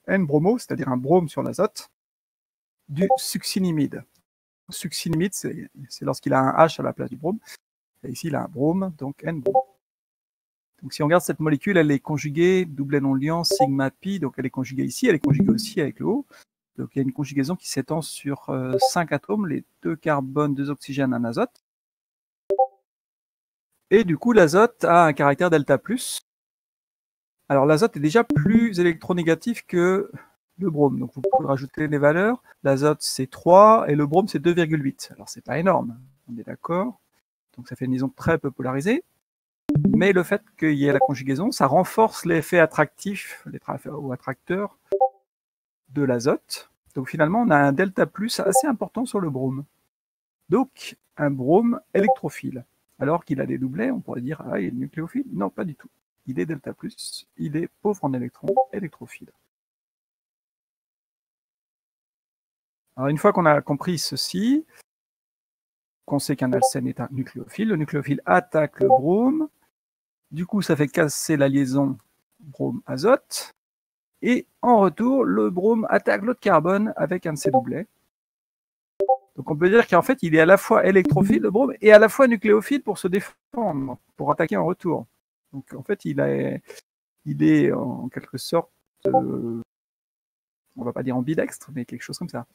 N-bromo, c'est-à-dire un brome sur l'azote, du succinimide. Succinimide, c'est lorsqu'il a un H à la place du brome. Et ici, il a un brome, donc N-brome. Donc si on regarde cette molécule, elle est conjuguée, doublet non liant, sigma pi, donc elle est conjuguée ici, elle est conjuguée aussi avec le O. Donc il y a une conjugaison qui s'étend sur 5 atomes, les 2 carbones, 2 oxygènes, 1 azote. Et du coup, l'azote a un caractère delta+. Alors l'azote est déjà plus électronégatif que le brome. Donc vous pouvez rajouter les valeurs. L'azote c'est 3 et le brome c'est 2,8. Alors c'est pas énorme, on est d'accord. Donc ça fait une liaison très peu polarisée. Mais le fait qu'il y ait la conjugaison, ça renforce l'effet attractif ou attracteur de l'azote. Donc finalement, on a un delta plus assez important sur le brome. Donc un brome électrophile. Alors qu'il a des doublets, on pourrait dire ah, il est nucléophile. Non, pas du tout. Il est delta plus, il est pauvre en électrons, électrophile. Alors une fois qu'on a compris ceci, qu'on sait qu'un alcène est un nucléophile, le nucléophile attaque le brome. Du coup, ça fait casser la liaison brome-azote. Et en retour, le brome attaque l'autre carbone avec un de ses doublets. Donc on peut dire qu'en fait, il est à la fois électrophile, le brome, et à la fois nucléophile pour se défendre, pour attaquer en retour. Donc en fait, il est en quelque sorte, on va pas dire ambidextre, mais quelque chose comme ça.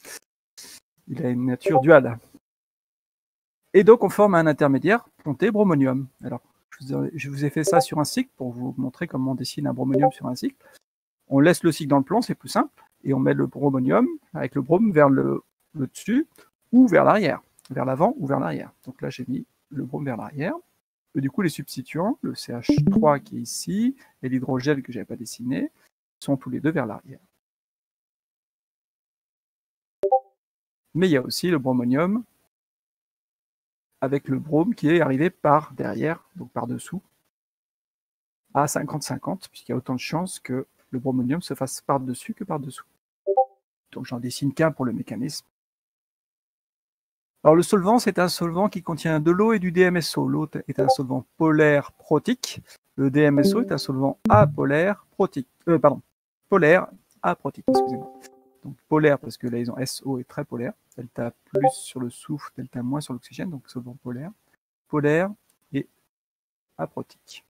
Il a une nature duale. Et donc on forme un intermédiaire, ponté bromonium. Alors, je vous ai fait ça sur un cycle pour vous montrer comment on dessine un bromonium sur un cycle. On laisse le cycle dans le plan, c'est plus simple, et on met le bromonium avec le brome vers le dessus ou vers l'arrière, vers l'avant ou vers l'arrière. Donc là, j'ai mis le brome vers l'arrière. Et du coup, les substituants, le CH3 qui est ici et l'hydrogène que je n'avais pas dessiné, sont tous les deux vers l'arrière. Mais il y a aussi le bromonium avec le brome qui est arrivé par derrière, donc par dessous, à 50-50, puisqu'il y a autant de chances que le bromonium se fasse par-dessus que par-dessous. Donc j'en dessine qu'un pour le mécanisme. Alors le solvant, c'est un solvant qui contient de l'eau et du DMSO. L'eau est un solvant polaire protique. Le DMSO est un solvant apolaire protique. Polaire aprotique, excusez-moi. Donc polaire parce que la liaison SO est très polaire. Delta plus sur le soufre, delta moins sur l'oxygène, donc solvant polaire. Polaire et aprotique.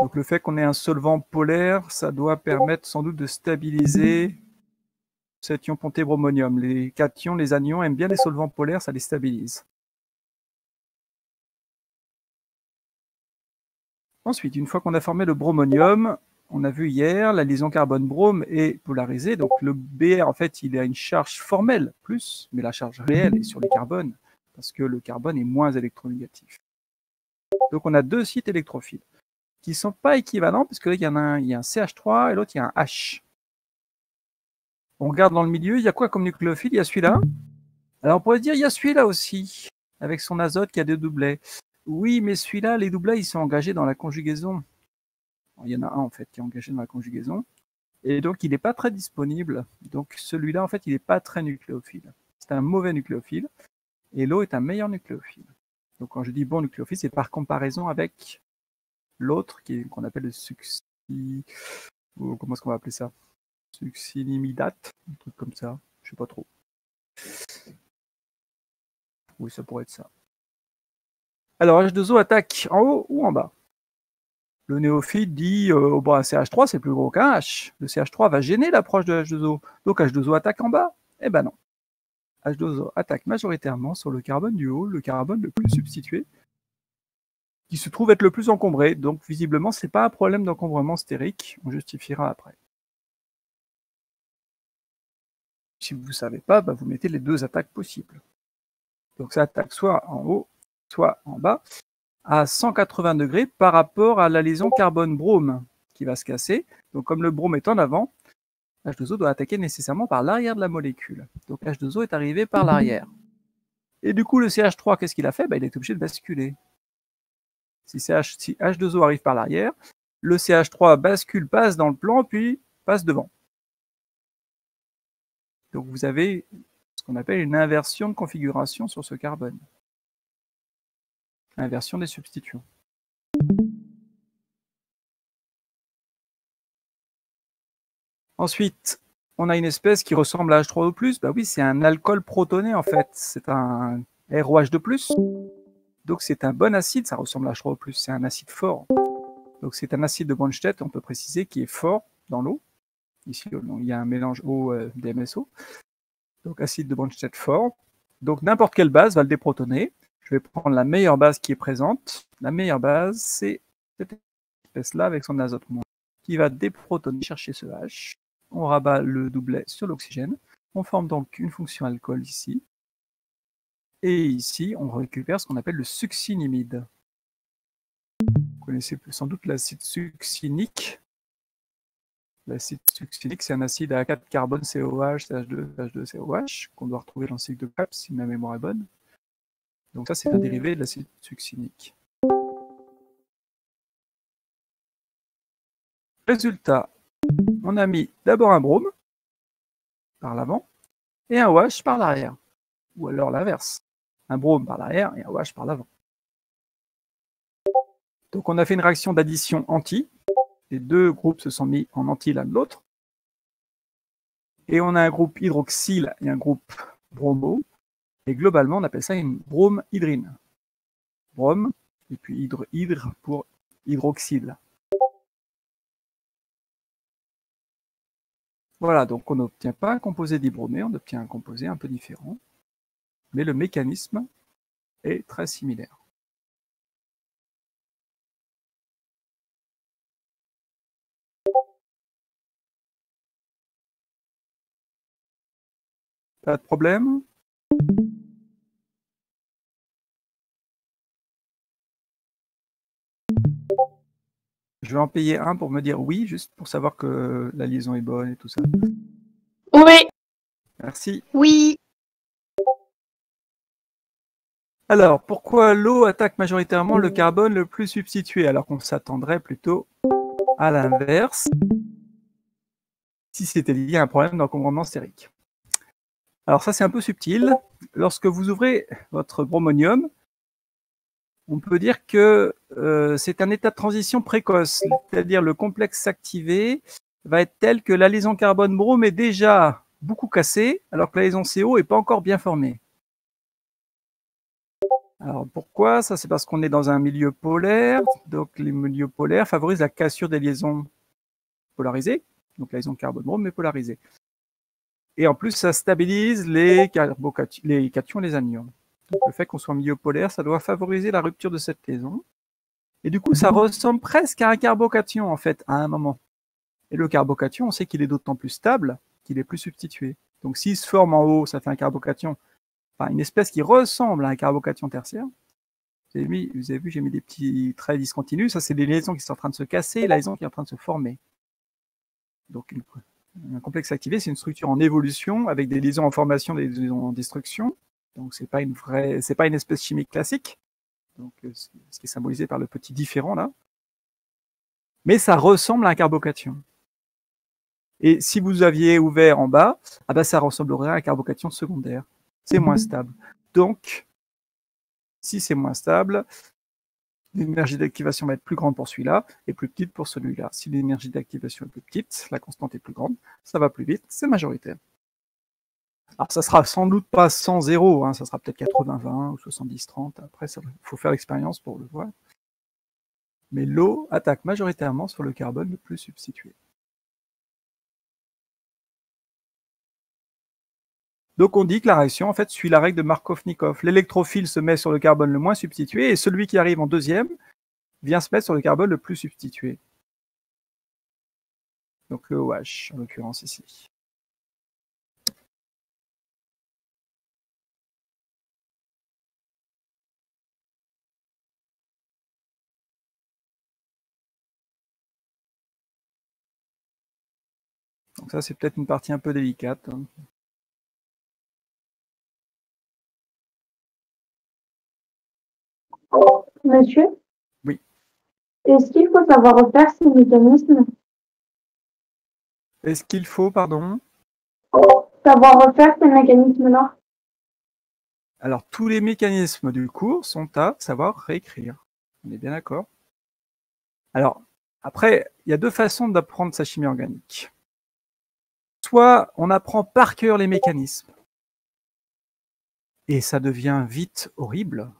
Donc le fait qu'on ait un solvant polaire, ça doit permettre sans doute de stabiliser cet ion ponté bromonium. Les cations, les anions aiment bien les solvants polaires, ça les stabilise. Ensuite, une fois qu'on a formé le bromonium, on a vu hier, la liaison carbone-brome est polarisée. Donc le Br, en fait, il a une charge formelle, plus, mais la charge réelle est sur les carbones, parce que le carbone est moins électronégatif. Donc on a deux sites électrophiles, qui ne sont pas équivalents, parce que là, il y a un CH3 et l'autre, il y a un H. On regarde dans le milieu, il y a quoi comme nucléophile? Il y a celui-là. Alors on pourrait se dire, il y a celui-là aussi, avec son azote qui a deux doublets. Oui, mais celui-là, les doublets, ils sont engagés dans la conjugaison. Il y en a un, en fait, qui est engagé dans la conjugaison. Et donc, il n'est pas très disponible. Donc, celui-là, en fait, il n'est pas très nucléophile. C'est un mauvais nucléophile. Et l'eau est un meilleur nucléophile. Donc, quand je dis bon nucléophile, c'est par comparaison avec l'autre, qu'on appelle le comment est-ce qu'on va appeler ça? Succinimidate, un truc comme ça. Je sais pas trop. Oui, ça pourrait être ça. Alors, H2O attaque en haut ou en bas? Le néophyte dit bon, un CH3 c'est plus gros qu'un H. Le CH3 va gêner l'approche de H2O. Donc H2O attaque en bas? Eh ben non. H2O attaque majoritairement sur le carbone du haut, le carbone le plus substitué, qui se trouve être le plus encombré. Donc visiblement, ce n'est pas un problème d'encombrement stérique. On justifiera après. Si vous ne savez pas, bah, vous mettez les deux attaques possibles. Donc ça attaque soit en haut, soit en bas, à 180 degrés par rapport à la liaison carbone-brome qui va se casser. Donc comme le brome est en avant, H2O doit attaquer nécessairement par l'arrière de la molécule. Donc H2O est arrivé par l'arrière. Et du coup, le CH3, qu'est-ce qu'il a fait? Il est obligé de basculer. Si H2O arrive par l'arrière, le CH3 bascule, passe dans le plan, puis passe devant. Donc vous avez ce qu'on appelle une inversion de configuration sur ce carbone. Inversion des substituants. Ensuite, on a une espèce qui ressemble à H3O+. Bah oui, c'est un alcool protoné en fait. C'est un ROH2+. Donc c'est un bon acide, ça ressemble à H3O+. C'est un acide fort. Donc c'est un acide de Bronsted, on peut préciser, qui est fort dans l'eau. Ici, il y a un mélange eau-DMSO. Donc acide de Bronsted fort. Donc n'importe quelle base va le déprotoner. Je vais prendre la meilleure base qui est présente. La meilleure base, c'est cette espèce-là avec son azote moins, qui va déprotoner, chercher ce H. On rabat le doublet sur l'oxygène. On forme donc une fonction alcool ici. Et ici, on récupère ce qu'on appelle le succinimide. Vous connaissez sans doute l'acide succinique. L'acide succinique, c'est un acide à 4 carbone COH, CH2, CH2, COH, qu'on doit retrouver dans le cycle de Krebs, si ma mémoire est bonne. Donc ça, c'est un dérivé de l'acide succinique. Résultat, on a mis d'abord un brome par l'avant et un OH par l'arrière. Ou alors l'inverse. Un brome par l'arrière et un OH par l'avant. Donc on a fait une réaction d'addition anti. Les deux groupes se sont mis en anti l'un de l'autre. Et on a un groupe hydroxyle et un groupe bromo. Et globalement, on appelle ça une bromhydrine. Brome, et puis hydre pour hydroxyle. Voilà, donc on n'obtient pas un composé dibromé, on obtient un composé un peu différent. Mais le mécanisme est très similaire. Pas de problème? Je vais en payer un pour me dire oui, juste pour savoir que la liaison est bonne et tout ça. Oui. Merci. Oui. Alors, pourquoi l'eau attaque majoritairement le carbone le plus substitué, alors qu'on s'attendrait plutôt à l'inverse, si c'était lié à un problème d'encombrement stérique? Alors ça, c'est un peu subtil. Lorsque vous ouvrez votre bromonium, on peut dire que c'est un état de transition précoce, c'est-à-dire le complexe activé va être tel que la liaison carbone-brome est déjà beaucoup cassée, alors que la liaison CO n'est pas encore bien formée. Alors pourquoi? Ça, c'est parce qu'on est dans un milieu polaire, donc les milieux polaires favorisent la cassure des liaisons polarisées, donc la liaison carbone-brome est polarisée. Et en plus, ça stabilise les cations et les anions. Donc, le fait qu'on soit en milieu polaire, ça doit favoriser la rupture de cette liaison. Et du coup, ça ressemble presque à un carbocation, en fait, à un moment. Et le carbocation, on sait qu'il est d'autant plus stable qu'il est plus substitué. Donc s'il se forme en haut, ça fait un carbocation, enfin une espèce qui ressemble à un carbocation tertiaire. Vous avez vu, j'ai mis des petits traits discontinus. Ça, c'est des liaisons qui sont en train de se casser et la liaison qui est en train de se former. Donc un complexe activé, c'est une structure en évolution avec des liaisons en formation, des liaisons en destruction. Donc c'est pas une espèce chimique classique. Donc ce qui est symbolisé par le petit différent là. Mais ça ressemble à un carbocation. Et si vous aviez ouvert en bas, ah ben ça ressemblerait à un carbocation secondaire. C'est moins stable. Donc, si c'est moins stable, l'énergie d'activation va être plus grande pour celui-là et plus petite pour celui-là. Si l'énergie d'activation est plus petite, la constante est plus grande, ça va plus vite, c'est majoritaire. Alors ça sera sans doute pas 100-0, hein, ça sera peut-être 80-20 ou 70-30, après il faut faire l'expérience pour le voir. Mais l'eau attaque majoritairement sur le carbone le plus substitué. Donc on dit que la réaction en fait suit la règle de Markovnikov. L'électrophile se met sur le carbone le moins substitué et celui qui arrive en deuxième vient se mettre sur le carbone le plus substitué. Donc le OH en l'occurrence ici. Donc ça c'est peut-être une partie un peu délicate. Monsieur? Oui. Est-ce qu'il faut savoir refaire ces mécanismes? Est-ce qu'il faut, pardon? Savoir refaire ces mécanismes-là? Alors tous les mécanismes du cours sont à savoir réécrire. On est bien d'accord? Alors, après, il y a deux façons d'apprendre sa chimie organique. soit on apprend par cœur les mécanismes, et ça devient vite horrible,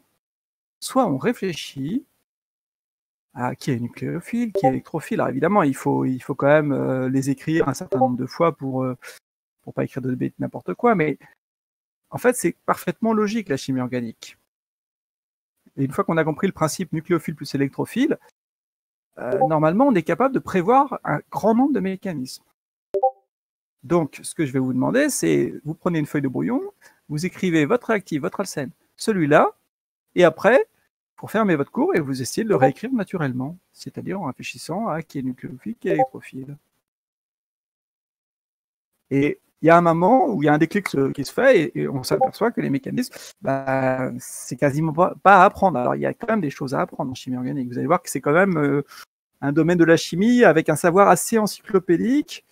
soit on réfléchit à qui est nucléophile, qui est électrophile. Alors évidemment, il faut quand même les écrire un certain nombre de fois pour pas écrire de bêtises n'importe quoi, mais en fait, c'est parfaitement logique, la chimie organique. Et une fois qu'on a compris le principe nucléophile plus électrophile, normalement, on est capable de prévoir un grand nombre de mécanismes. Donc, ce que je vais vous demander, c'est, vous prenez une feuille de brouillon, vous écrivez votre réactif, votre alcène, celui-là, et après, pour fermer votre cours, et vous essayez de le réécrire naturellement, c'est-à-dire en réfléchissant à qui est nucléophile, qui est électrophile. Et il y a un moment où il y a un déclic qui se fait et on s'aperçoit que les mécanismes, c'est quasiment pas à apprendre. Alors, il y a quand même des choses à apprendre en chimie organique. Vous allez voir que c'est quand même un domaine de la chimie avec un savoir assez encyclopédique.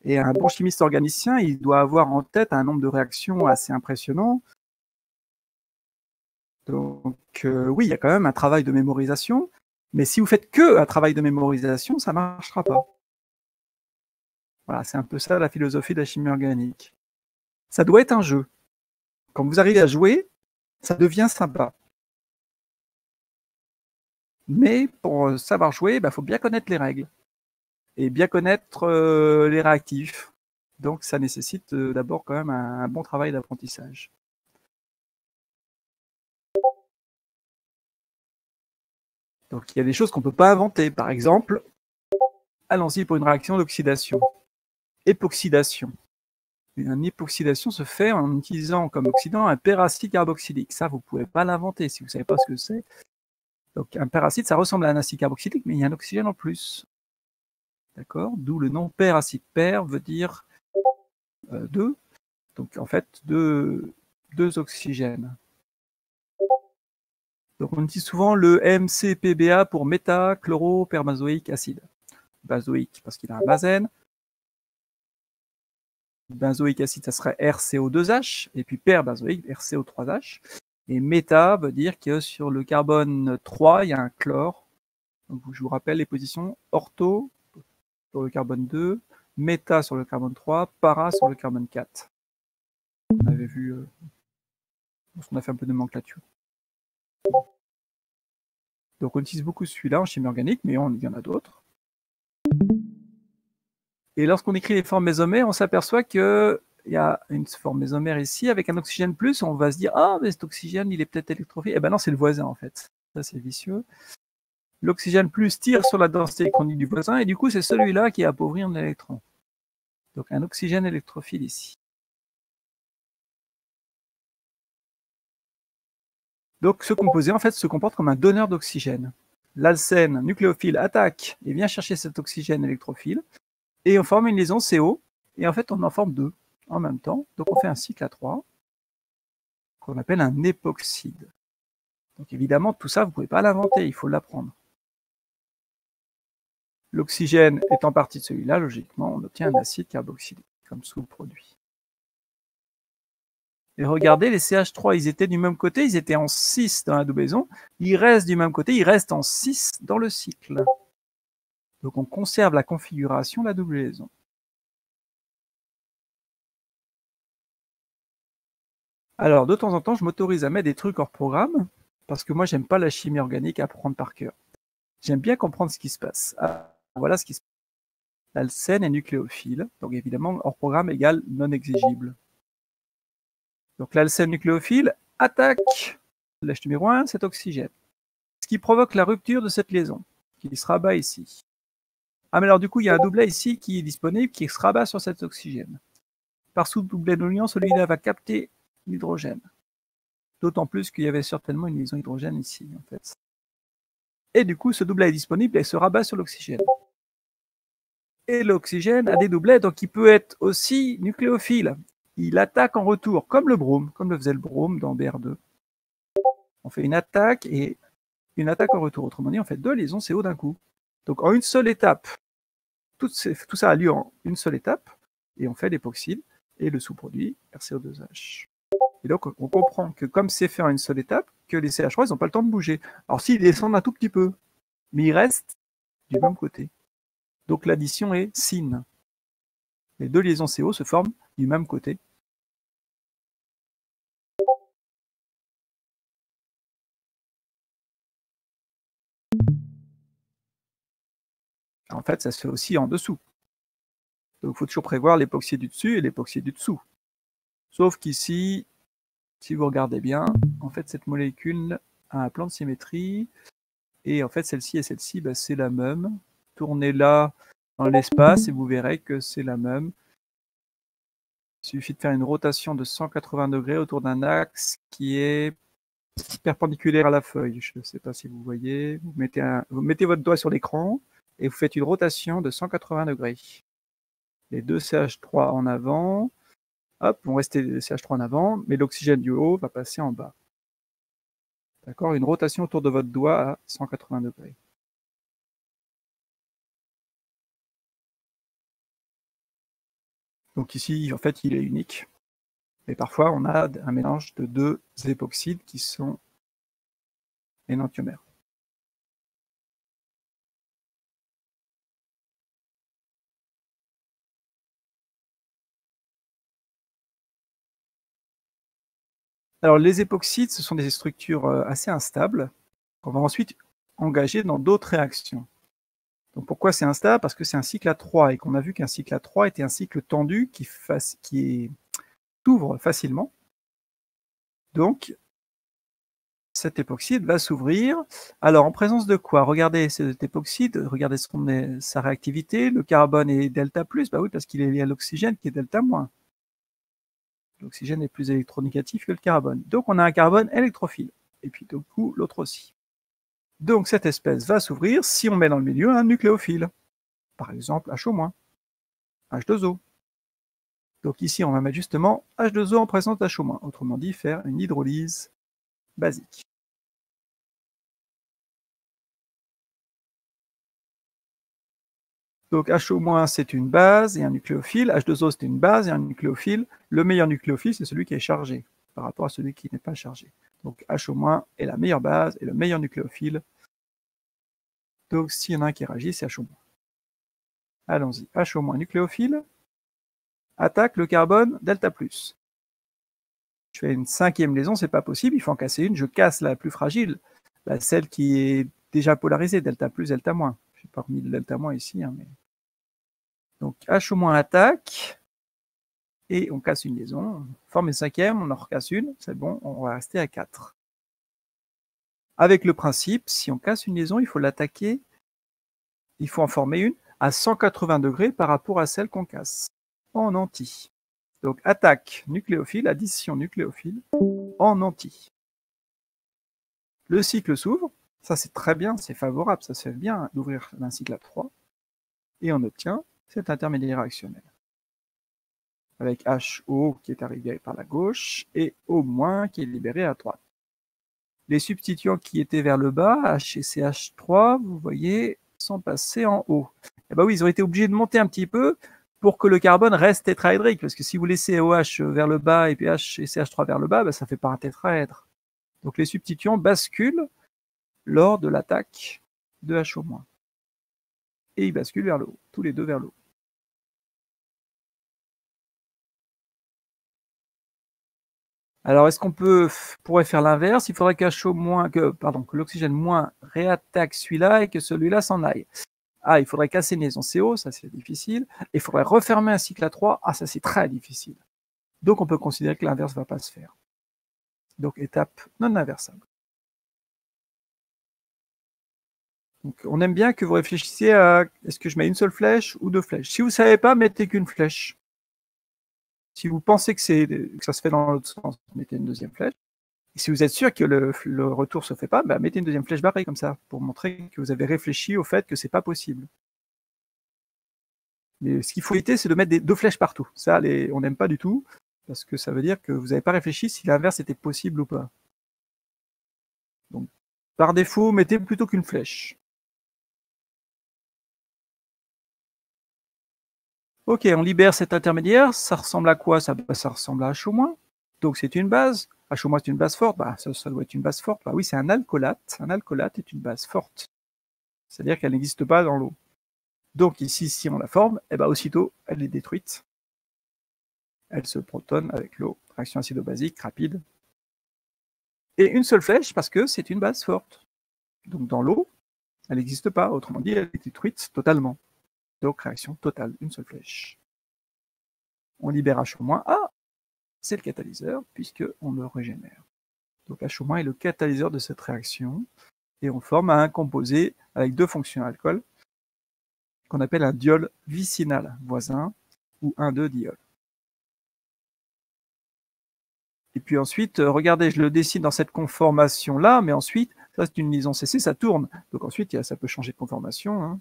Et un bon chimiste organicien, il doit avoir en tête un nombre de réactions assez impressionnant. Donc, oui, il y a quand même un travail de mémorisation. Mais si vous faites que un travail de mémorisation, ça ne marchera pas. Voilà, c'est un peu ça la philosophie de la chimie organique. Ça doit être un jeu. Quand vous arrivez à jouer, ça devient sympa. Mais pour savoir jouer, il faut bien connaître les règles et bien connaître les réactifs. Donc ça nécessite d'abord quand même un bon travail d'apprentissage. Donc il y a des choses qu'on ne peut pas inventer. Par exemple, allons-y pour une réaction d'oxydation. Époxydation. Une époxydation se fait en utilisant comme oxydant un peracide carboxylique. Ça, vous ne pouvez pas l'inventer si vous ne savez pas ce que c'est. Donc un peracide, ça ressemble à un acide carboxylique, mais il y a un oxygène en plus. D'accord? D'où le nom peracide. Per veut dire deux. Donc en fait, deux oxygènes. Donc on utilise souvent le MCPBA pour métachloroperbenzoïque acide. Benzoïque parce qu'il a un benzène. Benzoïque acide, ça serait RCO2H, et puis perbenzoïque, RCO3H. Et méta veut dire que sur le carbone 3, il y a un chlore. Donc, je vous rappelle les positions ortho sur le carbone 2, méta sur le carbone 3, para sur le carbone 4. On avait vu, on a fait un peu de nomenclature. Donc on utilise beaucoup celui-là en chimie organique, mais il y en a d'autres. Et lorsqu'on écrit les formes mésomères, on s'aperçoit qu'il y a une forme mésomère ici avec un oxygène plus, on va se dire « Ah, mais cet oxygène, il est peut-être électrophile. » Eh ben non, c'est le voisin en fait. Ça, c'est vicieux. L'oxygène plus tire sur la densité électronique du voisin, et du coup, c'est celui-là qui est appauvri en électrons. Donc un oxygène électrophile ici. Donc ce composé, en fait, se comporte comme un donneur d'oxygène. L'alcène nucléophile attaque et vient chercher cet oxygène électrophile, et on forme une liaison CO, et en fait, on en forme deux en même temps. Donc on fait un cycle à 3, qu'on appelle un époxyde. Donc évidemment, tout ça, vous ne pouvez pas l'inventer, il faut l'apprendre. L'oxygène étant partie de celui-là, logiquement, on obtient un acide carboxylique comme sous-produit. Et regardez, les CH3, ils étaient du même côté, ils étaient en 6 dans la doublon, ils restent du même côté, ils restent en 6 dans le cycle. Donc on conserve la configuration de la doublon. Alors, de temps en temps, je m'autorise à mettre des trucs hors programme, parce que moi, j'aime pas la chimie organique à apprendre par cœur. J'aime bien comprendre ce qui se passe. Ah, voilà ce qui se passe. L'alcène est nucléophile, donc évidemment, hors programme égale non exigible. Donc l'alcène nucléophile attaque l'H numéro 1, cet oxygène. Ce qui provoque la rupture de cette liaison, qui se rabat ici. Ah, mais alors du coup, il y a un doublet ici qui est disponible, qui se rabat sur cet oxygène. Par sous-doublet de l'union, celui-là va capter l'hydrogène. D'autant plus qu'il y avait certainement une liaison hydrogène ici, en fait. Et du coup, ce doublet est disponible et se rabat sur l'oxygène. Et l'oxygène a des doublets, donc il peut être aussi nucléophile. Il attaque en retour, comme le brome, comme le faisait le brome dans BR2. On fait une attaque et une attaque en retour. Autrement dit, on fait deux liaisons CO d'un coup. Donc en une seule étape, tout ça a lieu en une seule étape, et on fait l'époxyde et le sous-produit RCO2H. Et donc on comprend que comme c'est fait en une seule étape, que les CH3, ils n'ont pas le temps de bouger. Alors s'ils descendent un tout petit peu, mais ils restent du même côté. Donc l'addition est sine. Les deux liaisons CO se forment du même côté. En fait, ça se fait aussi en dessous. Donc, il faut toujours prévoir l'époxy du dessus et l'époxy du dessous. Sauf qu'ici, si vous regardez bien, en fait, cette molécule a un plan de symétrie. Et en fait, celle-ci et celle-ci, bah, c'est la même. Tournez-la dans l'espace et vous verrez que c'est la même. Il suffit de faire une rotation de 180 degrés autour d'un axe qui est perpendiculaire à la feuille. Je ne sais pas si vous voyez. Vous mettez votre doigt sur l'écran et vous faites une rotation de 180 degrés. Les deux CH3 en avant, hop, vont rester les CH3 en avant, mais l'oxygène du haut va passer en bas. D'accord? Une rotation autour de votre doigt à 180 degrés. Donc ici, en fait, il est unique. Mais parfois, on a un mélange de deux époxydes qui sont énantiomères. Alors, les époxydes, ce sont des structures assez instables qu'on va ensuite engager dans d'autres réactions. Donc, pourquoi c'est instable? Parce que c'est un cycle à 3 et qu'on a vu qu'un cycle à 3 était un cycle tendu qui s'ouvre facilement. Donc, cet époxyde va s'ouvrir. Alors, en présence de quoi? Regardez cet époxyde, regardez sa réactivité. Le carbone est delta+, bah oui, parce qu'il est lié à l'oxygène qui est delta-. L'oxygène est plus électronégatif que le carbone. Donc, on a un carbone électrophile. Et puis, du coup, l'autre aussi. Donc, cette espèce va s'ouvrir si on met dans le milieu un nucléophile. Par exemple, HO-, H2O. Donc ici, on va mettre justement H2O en présence d'HO-, autrement dit, faire une hydrolyse basique. Donc HO- c'est une base et un nucléophile, H2O c'est une base et un nucléophile. Le meilleur nucléophile, c'est celui qui est chargé par rapport à celui qui n'est pas chargé. Donc HO- est la meilleure base et le meilleur nucléophile. Donc s'il y en a un qui réagit, c'est HO-. Allons-y, HO- nucléophile attaque le carbone delta+. Je fais une 5e liaison, c'est pas possible, il faut en casser une, je casse la plus fragile, celle qui est déjà polarisée, delta+, delta-. Je n'ai pas remis le delta- ici, hein, mais... Donc HO- attaque, et on casse une liaison, on forme une 5e, on en recasse une, c'est bon, on va rester à 4. Avec le principe, si on casse une liaison, il faut l'attaquer, il faut en former une à 180 degrés par rapport à celle qu'on casse, en anti. Donc attaque nucléophile, addition nucléophile, en anti. Le cycle s'ouvre, ça c'est très bien, c'est favorable, ça se fait bien d'ouvrir un cycle à 3, et on obtient cet intermédiaire réactionnel. Avec HO qui est arrivé par la gauche, et O- qui est libéré à droite. Les substituants qui étaient vers le bas, H et CH3, vous voyez, sont passés en haut. Et bah oui, ils ont été obligés de monter un petit peu pour que le carbone reste tétraédrique, parce que si vous laissez OH vers le bas et puis H et CH3 vers le bas, bah, ça ne fait pas un tétraèdre. Donc les substituants basculent lors de l'attaque de HO-. Et ils basculent vers le haut, tous les deux vers le haut. Alors, est-ce qu'on pourrait faire l'inverse? Il faudrait que l'oxygène moins réattaque celui-là et que celui-là s'en aille. Ah, il faudrait casser une liaison CO, ça c'est difficile. Il faudrait refermer un cycle à 3, ah ça c'est très difficile. Donc on peut considérer que l'inverse ne va pas se faire. Donc étape non inversable. Donc, on aime bien que vous réfléchissiez à est-ce que je mets une seule flèche ou deux flèches. Si vous ne savez pas, mettez qu'une flèche. Si vous pensez que ça se fait dans l'autre sens, mettez une deuxième flèche. Et si vous êtes sûr que le retour ne se fait pas, bah, mettez une deuxième flèche barrée comme ça, pour montrer que vous avez réfléchi au fait que ce n'est pas possible. Mais ce qu'il faut éviter, c'est de mettre deux flèches partout. Ça, on n'aime pas du tout, parce que ça veut dire que vous n'avez pas réfléchi si l'inverse était possible ou pas. Donc, par défaut, mettez plutôt qu'une flèche. Ok, on libère cet intermédiaire. Ça ressemble à quoi? Ça ressemble à HO-. Donc c'est une base. HO- c'est une base forte. Bah, ça doit être une base forte. Bah oui, c'est un alcoolate. Un alcoolate est une base forte. C'est-à-dire qu'elle n'existe pas dans l'eau. Donc ici, si on la forme, eh ben, aussitôt, elle est détruite. Elle se protonne avec l'eau. Réaction acido-basique, rapide. Et une seule flèche parce que c'est une base forte. Donc dans l'eau, elle n'existe pas. Autrement dit, elle est détruite totalement. Donc réaction totale, une seule flèche. On libère H-. Ah, c'est le catalyseur puisqu'on le régénère. Donc H- est le catalyseur de cette réaction. Et on forme un composé avec deux fonctions alcool qu'on appelle un diol vicinal voisin ou 1,2-diol. Et puis ensuite, regardez, je le dessine dans cette conformation-là, mais ensuite, ça c'est une liaison CC, ça tourne. Donc ensuite, ça peut changer de conformation. Hein.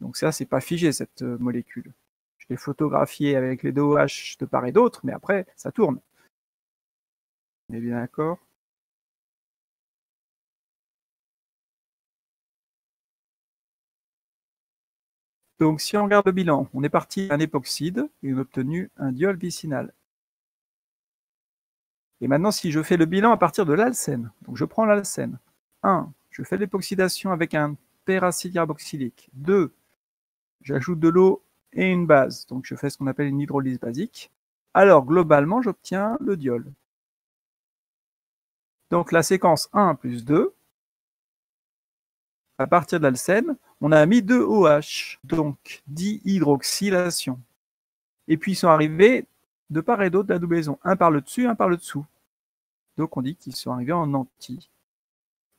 Donc ça, c'est pas figé, cette molécule. Je l'ai photographié avec les DOH de part et d'autre, mais après, ça tourne. On est bien d'accord? Donc si on regarde le bilan, on est parti d'un époxyde et on a obtenu un diol vicinal. Et maintenant, si je fais le bilan à partir de l'alcène, donc je prends l'alcène. 1. Je fais l'époxydation avec un peracide carboxylique. 2. J'ajoute de l'eau et une base, donc je fais ce qu'on appelle une hydrolyse basique. Alors, globalement, j'obtiens le diol. Donc la séquence 1 plus 2, à partir de l'alcène, on a mis 2 OH, donc dihydroxylation. Et puis ils sont arrivés de part et d'autre de la doublon, un par le dessus, un par le dessous. Donc on dit qu'ils sont arrivés en anti.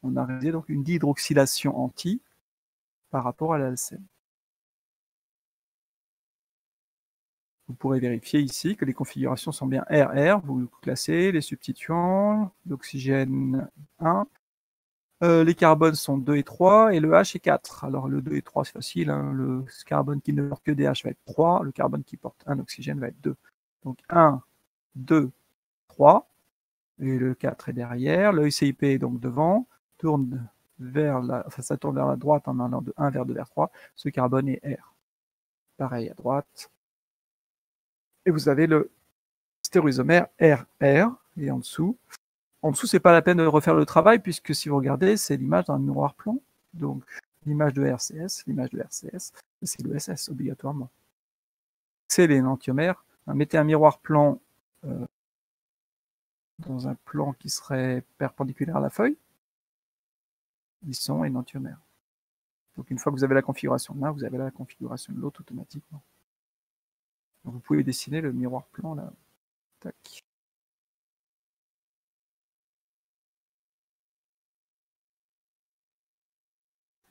On a réalisé donc une dihydroxylation anti par rapport à l'alcène. Vous pourrez vérifier ici que les configurations sont bien RR. Vous classez les substituants, l'oxygène 1, les carbones sont 2 et 3 et le H est 4. Alors le 2 et 3 c'est facile, hein. Le carbone qui ne porte que des H va être 3, le carbone qui porte un oxygène va être 2. Donc 1, 2, 3, et le 4 est derrière. Le CIP est donc devant, tourne vers ça tourne vers la droite en allant de 1 vers 2 vers 3. Ce carbone est R. Pareil à droite. Et vous avez le stéréoisomère RR, et en dessous, c'est pas la peine de refaire le travail, puisque si vous regardez, c'est l'image d'un miroir plomb. Donc, l'image de RCS, c'est le SS, obligatoirement. C'est l'énantiomère. Mettez un miroir plan dans un plan qui serait perpendiculaire à la feuille. Ils sont énantiomères. Donc, une fois que vous avez la configuration de l'un, vous avez la configuration de l'autre automatiquement. Donc, vous pouvez dessiner le miroir plan là. Tac.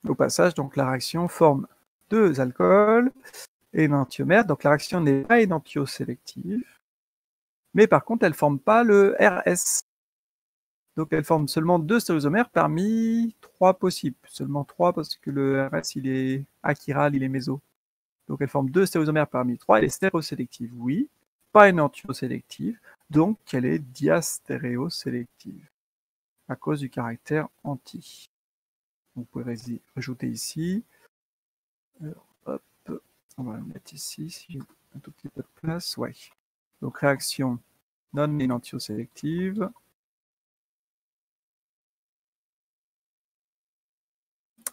Au passage, donc la réaction forme deux alcools énantiomères. Donc la réaction n'est pas énantiosélective, mais par contre elle ne forme pas le RS. Donc elle forme seulement deux stéréoisomères parmi trois possibles. Seulement trois parce que le RS il est achiral, il est méso. Donc elle forme deux stéréoisomères parmi trois. Elle est stéréosélective, oui, pas énantiosélective, donc elle est diastéréosélective à cause du caractère anti. Vous pouvez rajouter ici. Alors, hop, on va le mettre ici, si j'ai un tout petit peu de place. Ouais. Donc réaction non énantiosélective.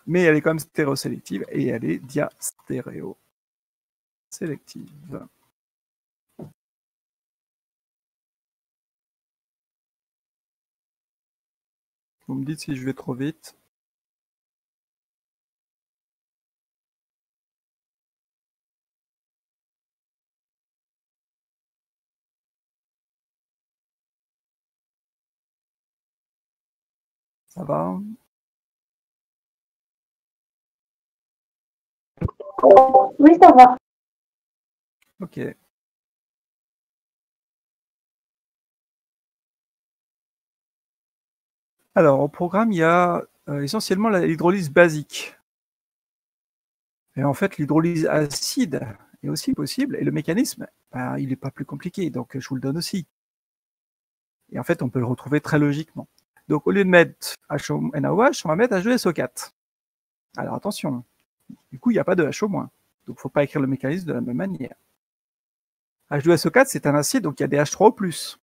Mais elle est quand même stéréosélective et elle est diastéréosélective. Vous me dites si je vais trop vite. Ça va? Oui, ça va. Ok. Alors, au programme, il y a essentiellement l'hydrolyse basique. Et en fait, l'hydrolyse acide est aussi possible. Et le mécanisme, il n'est pas plus compliqué. Donc, je vous le donne aussi. Et en fait, on peut le retrouver très logiquement. Donc, au lieu de mettre NaOH, on va mettre H2SO4. Alors, attention. Du coup, il n'y a pas de HO-. Donc, il ne faut pas écrire le mécanisme de la même manière. H2SO4, c'est un acide, donc il y a des H3O+.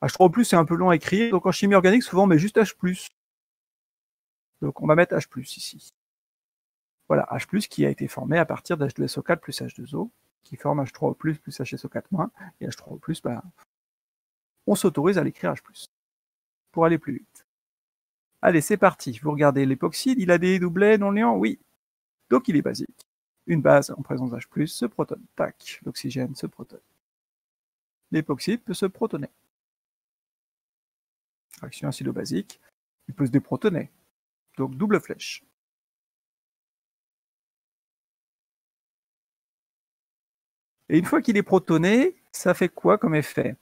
H3O+, c'est un peu long à écrire. Donc, en chimie organique, souvent, on met juste H+. Donc, on va mettre H+, ici. Voilà, H+, qui a été formé à partir d'H2SO4 plus H2O, qui forme H3O+, plus HSO4-, et H3O+, bah, on s'autorise à l'écrire H+, pour aller plus vite. Allez, c'est parti. Vous regardez l'époxyde, il a des doublets non liants? Oui. Donc il est basique. Une base en présence d'H+, se protonne. Tac, l'oxygène se protonne. L'époxyde peut se protonner. Réaction acido-basique, il peut se déprotonner. Donc double flèche. Et une fois qu'il est protoné, ça fait quoi comme effet?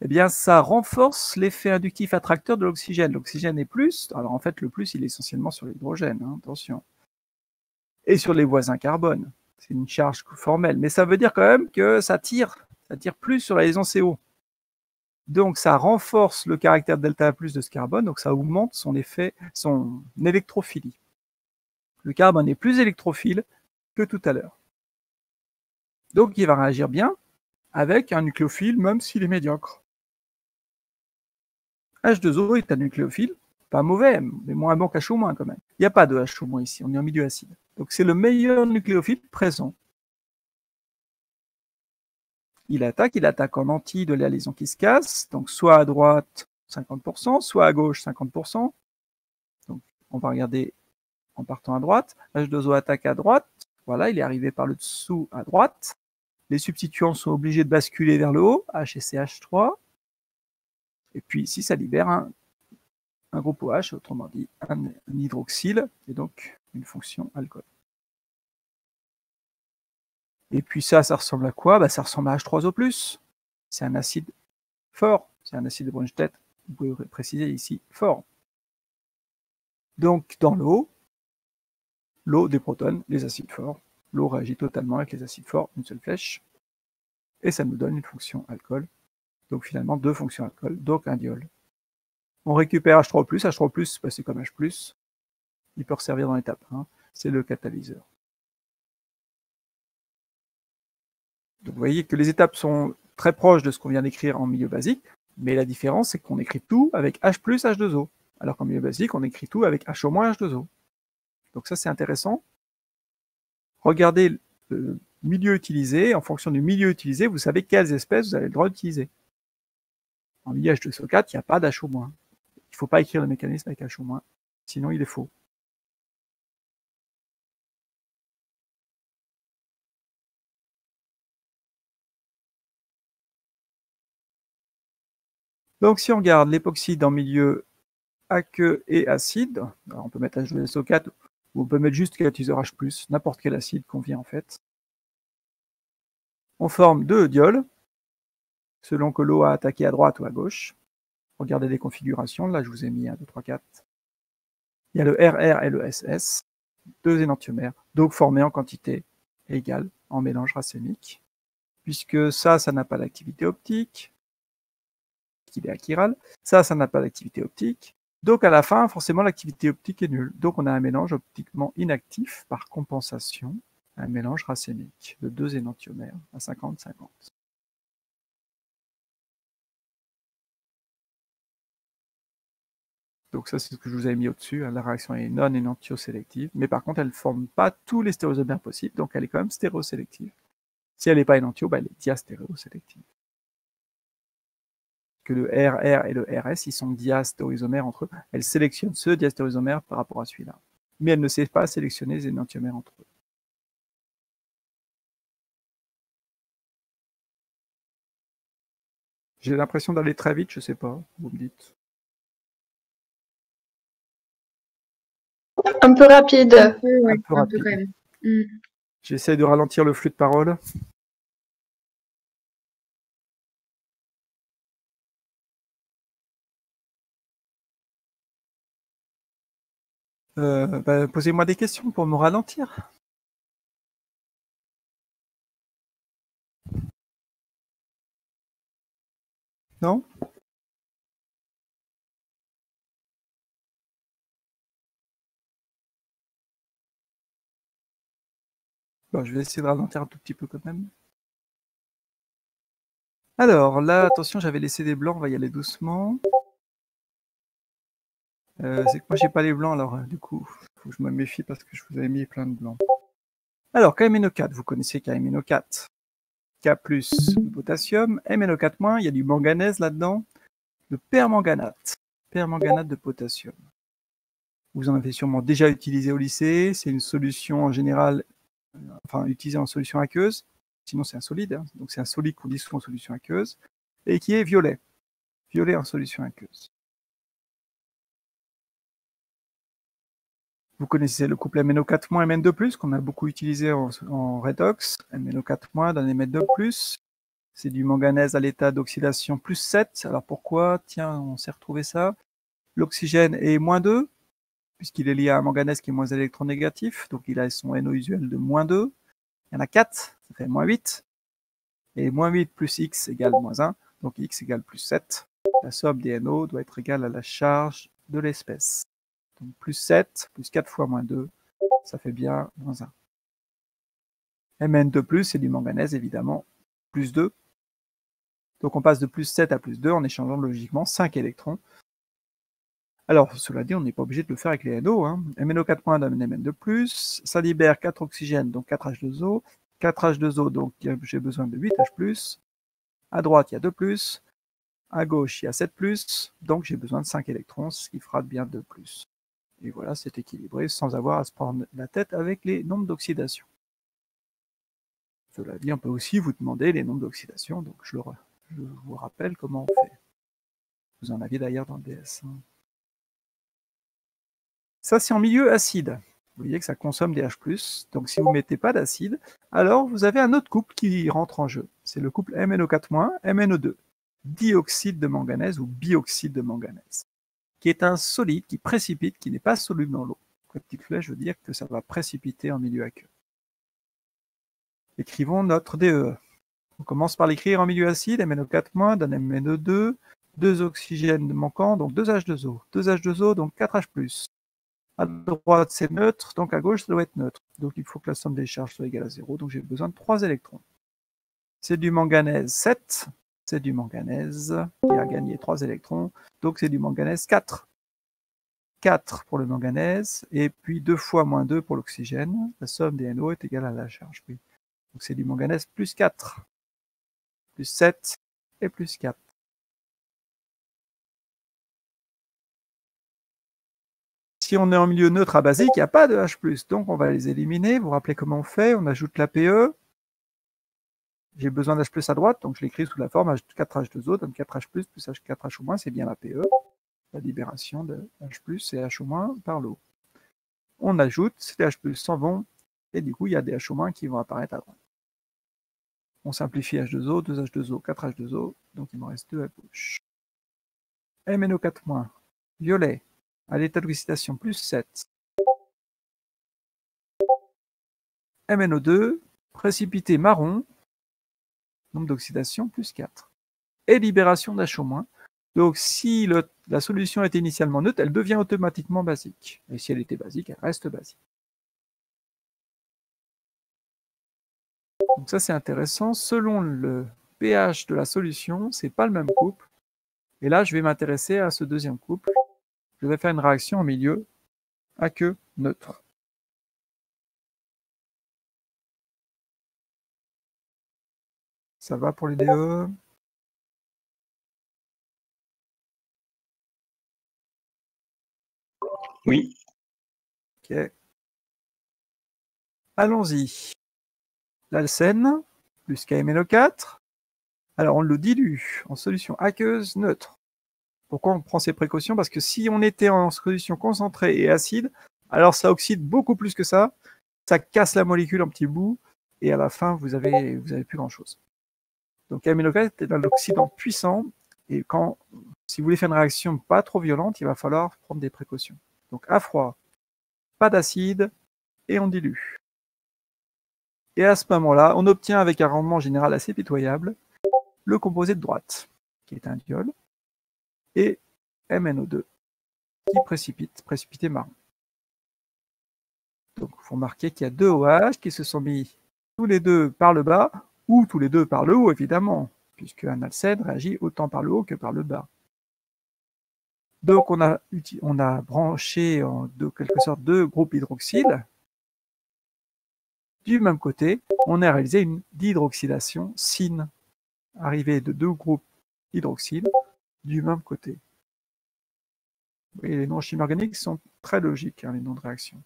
Eh bien, ça renforce l'effet inductif attracteur de l'oxygène. L'oxygène est plus, alors en fait, le plus, il est essentiellement sur l'hydrogène, hein, attention. Et sur les voisins carbone. C'est une charge formelle. Mais ça veut dire quand même que ça tire plus sur la liaison CO. Donc, ça renforce le caractère delta plus de ce carbone, donc ça augmente son effet, son électrophilie. Le carbone est plus électrophile que tout à l'heure. Donc, il va réagir bien avec un nucléophile, même s'il est médiocre. H2O est un nucléophile, pas mauvais, mais moins bon qu'HO- quand même. Il n'y a pas de HO- ici, on est en milieu acide. Donc c'est le meilleur nucléophile présent. Il attaque en anti de la liaison qui se casse, donc soit à droite 50%, soit à gauche 50%. Donc on va regarder en partant à droite. H2O attaque à droite, voilà, il est arrivé par le dessous à droite. Les substituants sont obligés de basculer vers le haut, H et CH3. Et puis ici, ça libère un groupe OH, autrement dit un hydroxyle, et donc une fonction alcool. Et puis ça ressemble à quoi? Ça ressemble à H3O+. C'est un acide fort, c'est un acide de Brunstedt, vous pouvez préciser ici, fort. Donc dans l'eau déprotonne les acides forts. L'eau réagit totalement avec les acides forts, une seule flèche, et ça nous donne une fonction alcool. Donc finalement, deux fonctions alcool, donc un diol. On récupère H3O+, H3O+, c'est comme H+, il peut servir dans l'étape 1, c'est le catalyseur. Donc vous voyez que les étapes sont très proches de ce qu'on vient d'écrire en milieu basique, mais la différence, c'est qu'on écrit tout avec H+, H2O, alors qu'en milieu basique, on écrit tout avec HO-, H2O. Donc ça, c'est intéressant. Regardez le milieu utilisé. En fonction du milieu utilisé, vous savez quelles espèces vous avez le droit d'utiliser. En milieu H2SO4, il n'y a pas d'HO-. Il ne faut pas écrire le mécanisme avec HO-, sinon il est faux. Donc si on regarde l'époxyde en milieu aqueux et acide, alors on peut mettre H2SO4 ou on peut mettre juste catalyseur H+, n'importe quel acide convient en fait. On forme deux diols, selon que l'eau a attaqué à droite ou à gauche. Regardez les configurations, là je vous ai mis 1, 2, 3, 4. Il y a le RR et le SS, deux énantiomères, donc formés en quantité égale en mélange racémique. Puisque ça n'a pas d'activité optique, qu'il est achiral, ça n'a pas d'activité optique, donc à la fin, forcément, l'activité optique est nulle. Donc on a un mélange optiquement inactif par compensation, un mélange racémique de deux énantiomères à 50-50. Donc ça, c'est ce que je vous avais mis au-dessus. La réaction est non énantiosélective, mais par contre, elle ne forme pas tous les stéréoisomères possibles, donc elle est quand même stéréosélective. Si elle n'est pas énantio, elle est diastéréosélective. Que le RR et le RS, ils sont diastéréoisomères entre eux. Elle sélectionne ce diastéréoisomère par rapport à celui-là. Mais elle ne sait pas sélectionner les énantiomères entre eux. J'ai l'impression d'aller très vite, je sais pas, vous me dites. Un peu rapide. Un peu, ouais, Un peu quand même. J'essaie de ralentir le flux de parole. Posez-moi des questions pour me ralentir. Non? Bon, je vais essayer de ralentir un tout petit peu quand même. Alors, là, attention, j'avais laissé des blancs, on va y aller doucement. C'est que moi, j'ai pas les blancs, alors du coup, Faut que je me méfie parce que je vous avais mis plein de blancs. Alors, KMNO4, vous connaissez KMNO4. K plus le potassium, MNO4-, il y a du manganèse là-dedans, le permanganate. Permanganate de potassium. Vous en avez sûrement déjà utilisé au lycée. C'est une solution en général, enfin utilisée en solution aqueuse. Sinon, c'est un solide. Hein. Donc, c'est un solide qu'on dissout en solution aqueuse. Et qui est violet. Violet en solution aqueuse. Vous connaissez le couple MNO4-, MN2+, qu'on a beaucoup utilisé en redox. MNO4- donne MN2+. C'est du manganèse à l'état d'oxydation plus 7. Alors pourquoi? Tiens, on s'est retrouvé ça. L'oxygène est moins 2, puisqu'il est lié à un manganèse qui est moins électronégatif. Donc il a son NO usuel de moins 2. Il y en a 4, ça fait moins 8. Et moins 8 plus X égale moins 1. Donc X égale plus 7. La somme des NO doit être égale à la charge de l'espèce. Donc plus 7, plus 4 fois moins 2, ça fait bien moins 1. Mn2+, c'est du manganèse, évidemment, plus 2. Donc on passe de plus 7 à plus 2 en échangeant logiquement 5 électrons. Alors, cela dit, on n'est pas obligé de le faire avec les NO. Hein. MNO4- donne Mn2+, ça libère 4 oxygènes, donc 4H2O. 4H2O, donc j'ai besoin de 8H+. À droite, il y a 2+. À gauche, il y a 7+. Donc j'ai besoin de 5 électrons, ce qui fera bien 2+. Et voilà, c'est équilibré sans avoir à se prendre la tête avec les nombres d'oxydation. Cela dit, on peut aussi vous demander les nombres d'oxydation, donc je vous rappelle comment on fait. Vous en aviez d'ailleurs dans le DS. Ça, c'est en milieu acide. Vous voyez que ça consomme des H+, donc si vous ne mettez pas d'acide, alors vous avez un autre couple qui rentre en jeu. C'est le couple MNO4-, MNO2, dioxyde de manganèse ou bioxyde de manganèse, qui est un solide qui précipite, qui n'est pas soluble dans l'eau. La petite flèche veut dire que ça va précipiter en milieu aqueux. Écrivons notre DE. On commence par l'écrire en milieu acide, MNO4- donne MNO2, 2 oxygènes manquants, donc 2H2O. 2H2O, donc 4H+. À droite, c'est neutre, donc à gauche, ça doit être neutre. Donc il faut que la somme des charges soit égale à 0, donc j'ai besoin de 3 électrons. C'est du manganèse 7, c'est du manganèse qui a gagné 3 électrons, donc c'est du manganèse 4. 4 pour le manganèse, et puis 2 fois moins 2 pour l'oxygène. La somme des NO est égale à la charge. Oui. Donc c'est du manganèse plus 4, plus 7 et plus 4. Si on est en milieu neutre à basique, il n'y a pas de H+, donc on va les éliminer. Vous vous rappelez comment on fait? On ajoute la PE. J'ai besoin d'H+, à droite, donc je l'écris sous la forme 4H2O, donc 4H+, plus H4H-, c'est bien la PE, la libération de H+, et H- par l'eau. On ajoute, les H+ s'en vont, et du coup, il y a des H- qui vont apparaître à droite. On simplifie H2O, 2H2O, 4H2O, donc il me reste 2 à gauche. MNO4-, violet, à l'état d'oxydation plus 7. MNO2, précipité marron, nombre d'oxydation plus 4. Et libération d'H-. Donc si la solution était initialement neutre, elle devient automatiquement basique. Et si elle était basique, elle reste basique. Donc ça c'est intéressant. Selon le pH de la solution, c'est pas le même couple. Et là, je vais m'intéresser à ce deuxième couple. Je vais faire une réaction en milieu aqueux neutre. Ça va pour les DE? Oui. Ok. Allons-y. L'alcène, plus KMNO4. Alors, on le dilue en solution aqueuse neutre. Pourquoi on prend ces précautions? Parce que si on était en solution concentrée et acide, alors ça oxyde beaucoup plus que ça casse la molécule en petits bouts, et à la fin, vous avez plus grand-chose. Donc KMNO4 est un oxydant puissant, et si vous voulez faire une réaction pas trop violente, il va falloir prendre des précautions. Donc à froid, pas d'acide, et on dilue. Et à ce moment-là, on obtient avec un rendement général assez pitoyable le composé de droite, qui est un diol, et MNO2, qui précipité marron. Donc il faut remarquer qu'il y a 2 OH qui se sont mis tous les deux par le bas, ou tous les deux par le haut, évidemment, puisque un alcène réagit autant par le haut que par le bas. Donc on a branché en quelque sorte deux groupes hydroxyles. Du même côté, on a réalisé une dihydroxylation syn, arrivée de deux groupes hydroxyles du même côté. Et les noms en chimie organique sont très logiques, hein, les noms de réaction.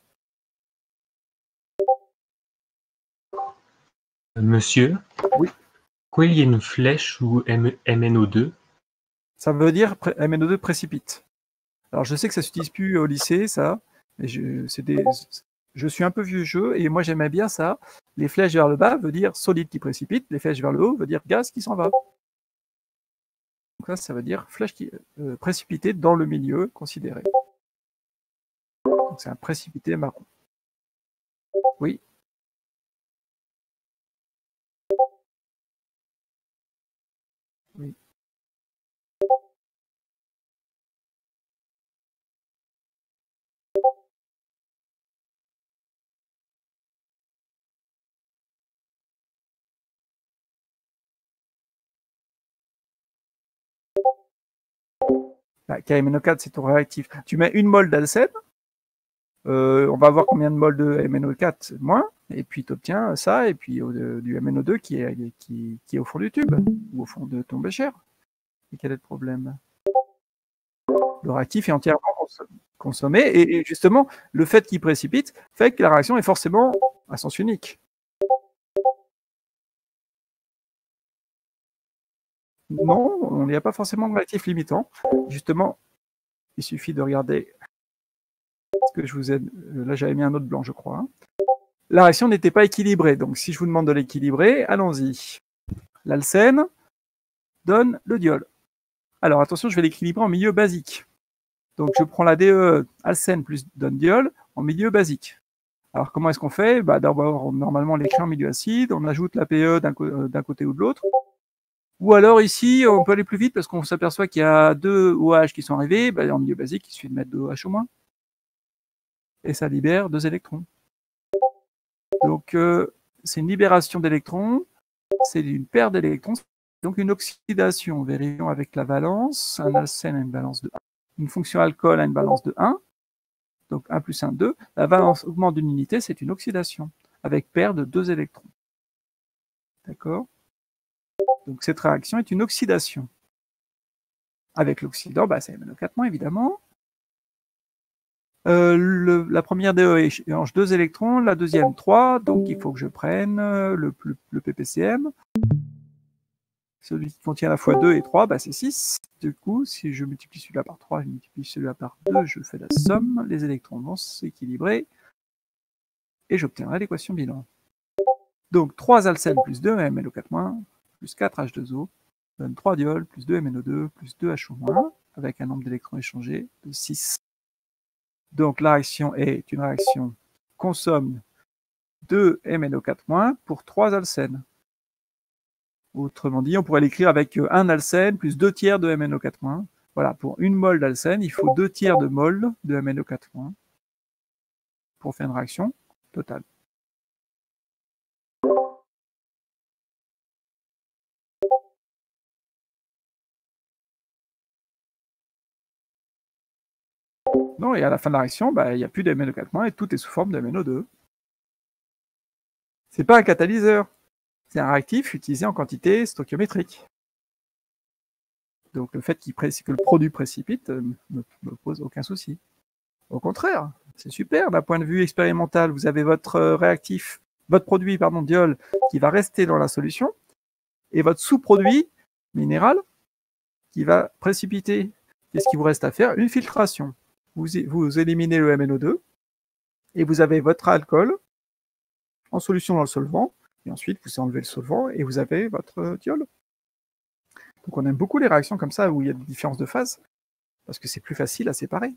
Monsieur, oui. Pourquoi il y a une flèche ou MnO2? Ça veut dire MnO2 précipite. Alors je sais que ça s'utilise plus au lycée, ça. Et je suis un peu vieux jeu et moi j'aimais bien ça. Les flèches vers le bas veut dire solide qui précipite, les flèches vers le haut veut dire gaz qui s'en va. Donc ça veut dire flèche qui précipitée dans le milieu considéré. Donc c'est un précipité marron. Oui. Oui. Bah, KMNO4, c'est ton réactif. Tu mets une mol d'alcène, on va voir combien de moles de MnO4 moins, et puis tu obtiens ça, et puis du MnO2 qui est au fond du tube, ou au fond de ton bécher. Et quel est le problème? Le réactif est entièrement consommé, et justement, le fait qu'il précipite fait que la réaction est forcément à sens unique. Non, on n'y a pas forcément de réactif limitant. Justement, il suffit de regarder ce que je vous ai... Là, j'avais mis un autre blanc, je crois. Hein. La réaction n'était pas équilibrée, donc si je vous demande de l'équilibrer, allons-y. L'alcène donne le diol. Alors attention, je vais l'équilibrer en milieu basique. Donc je prends la DE alcène plus donne diol en milieu basique. Alors comment est-ce qu'on fait? Bah, d'abord, normalement, on l'écrit en milieu acide, on ajoute la PE d'un côté ou de l'autre. Ou alors ici, on peut aller plus vite parce qu'on s'aperçoit qu'il y a deux OH qui sont arrivés. Bah, en milieu basique, il suffit de mettre 2 OH au moins. Et ça libère 2 électrons. Donc c'est une libération d'électrons, c'est une perte d'électrons, donc une oxydation. Vérifions avec la valence. Un alcène a une valence de 1. Une fonction alcool a une valence de 1. Donc 1 plus 1, 2. La valence augmente d'une unité, c'est une oxydation, avec perte de 2 électrons. D'accord? Donc cette réaction est une oxydation. Avec l'oxydant, bah, c'est MnO4-, évidemment. La première DE échange 2 électrons, la deuxième 3, donc il faut que je prenne le PPCM. Celui qui contient à la fois 2 et 3, bah, c'est 6. Du coup, si je multiplie celui-là par 3, je multiplie celui-là par 2, je fais la somme, les électrons vont s'équilibrer, et j'obtiendrai l'équation bilan. Donc 3 alcène plus 2 MnO4-, plus 4 H2O, donne 3 diols, plus 2 MnO2, plus 2 HO-, avec un nombre d'électrons échangés de 6. Donc la réaction est une réaction consomme 2 MnO4- pour 3 alcènes. Autrement dit, on pourrait l'écrire avec 1 alcène plus 2 tiers de MnO4-. Voilà, pour une mol d'alcène, il faut 2 tiers de mol de MnO4- pour faire une réaction totale. Non, et à la fin de la réaction, bah, il n'y a plus de MnO4- et tout est sous forme de MnO2. C'est pas un catalyseur, c'est un réactif utilisé en quantité stoichiométrique. Donc le fait que le produit précipite me pose aucun souci. Au contraire, c'est super d'un point de vue expérimental. Vous avez votre réactif, votre produit, diol, qui va rester dans la solution, et votre sous-produit minéral qui va précipiter. Qu'est-ce qu'il vous reste à faire? Une filtration. Vous éliminez le MnO2, et vous avez votre alcool en solution dans le solvant, et ensuite vous enlevez le solvant, et vous avez votre diol. Donc on aime beaucoup les réactions comme ça, où il y a des différences de phase, parce que c'est plus facile à séparer.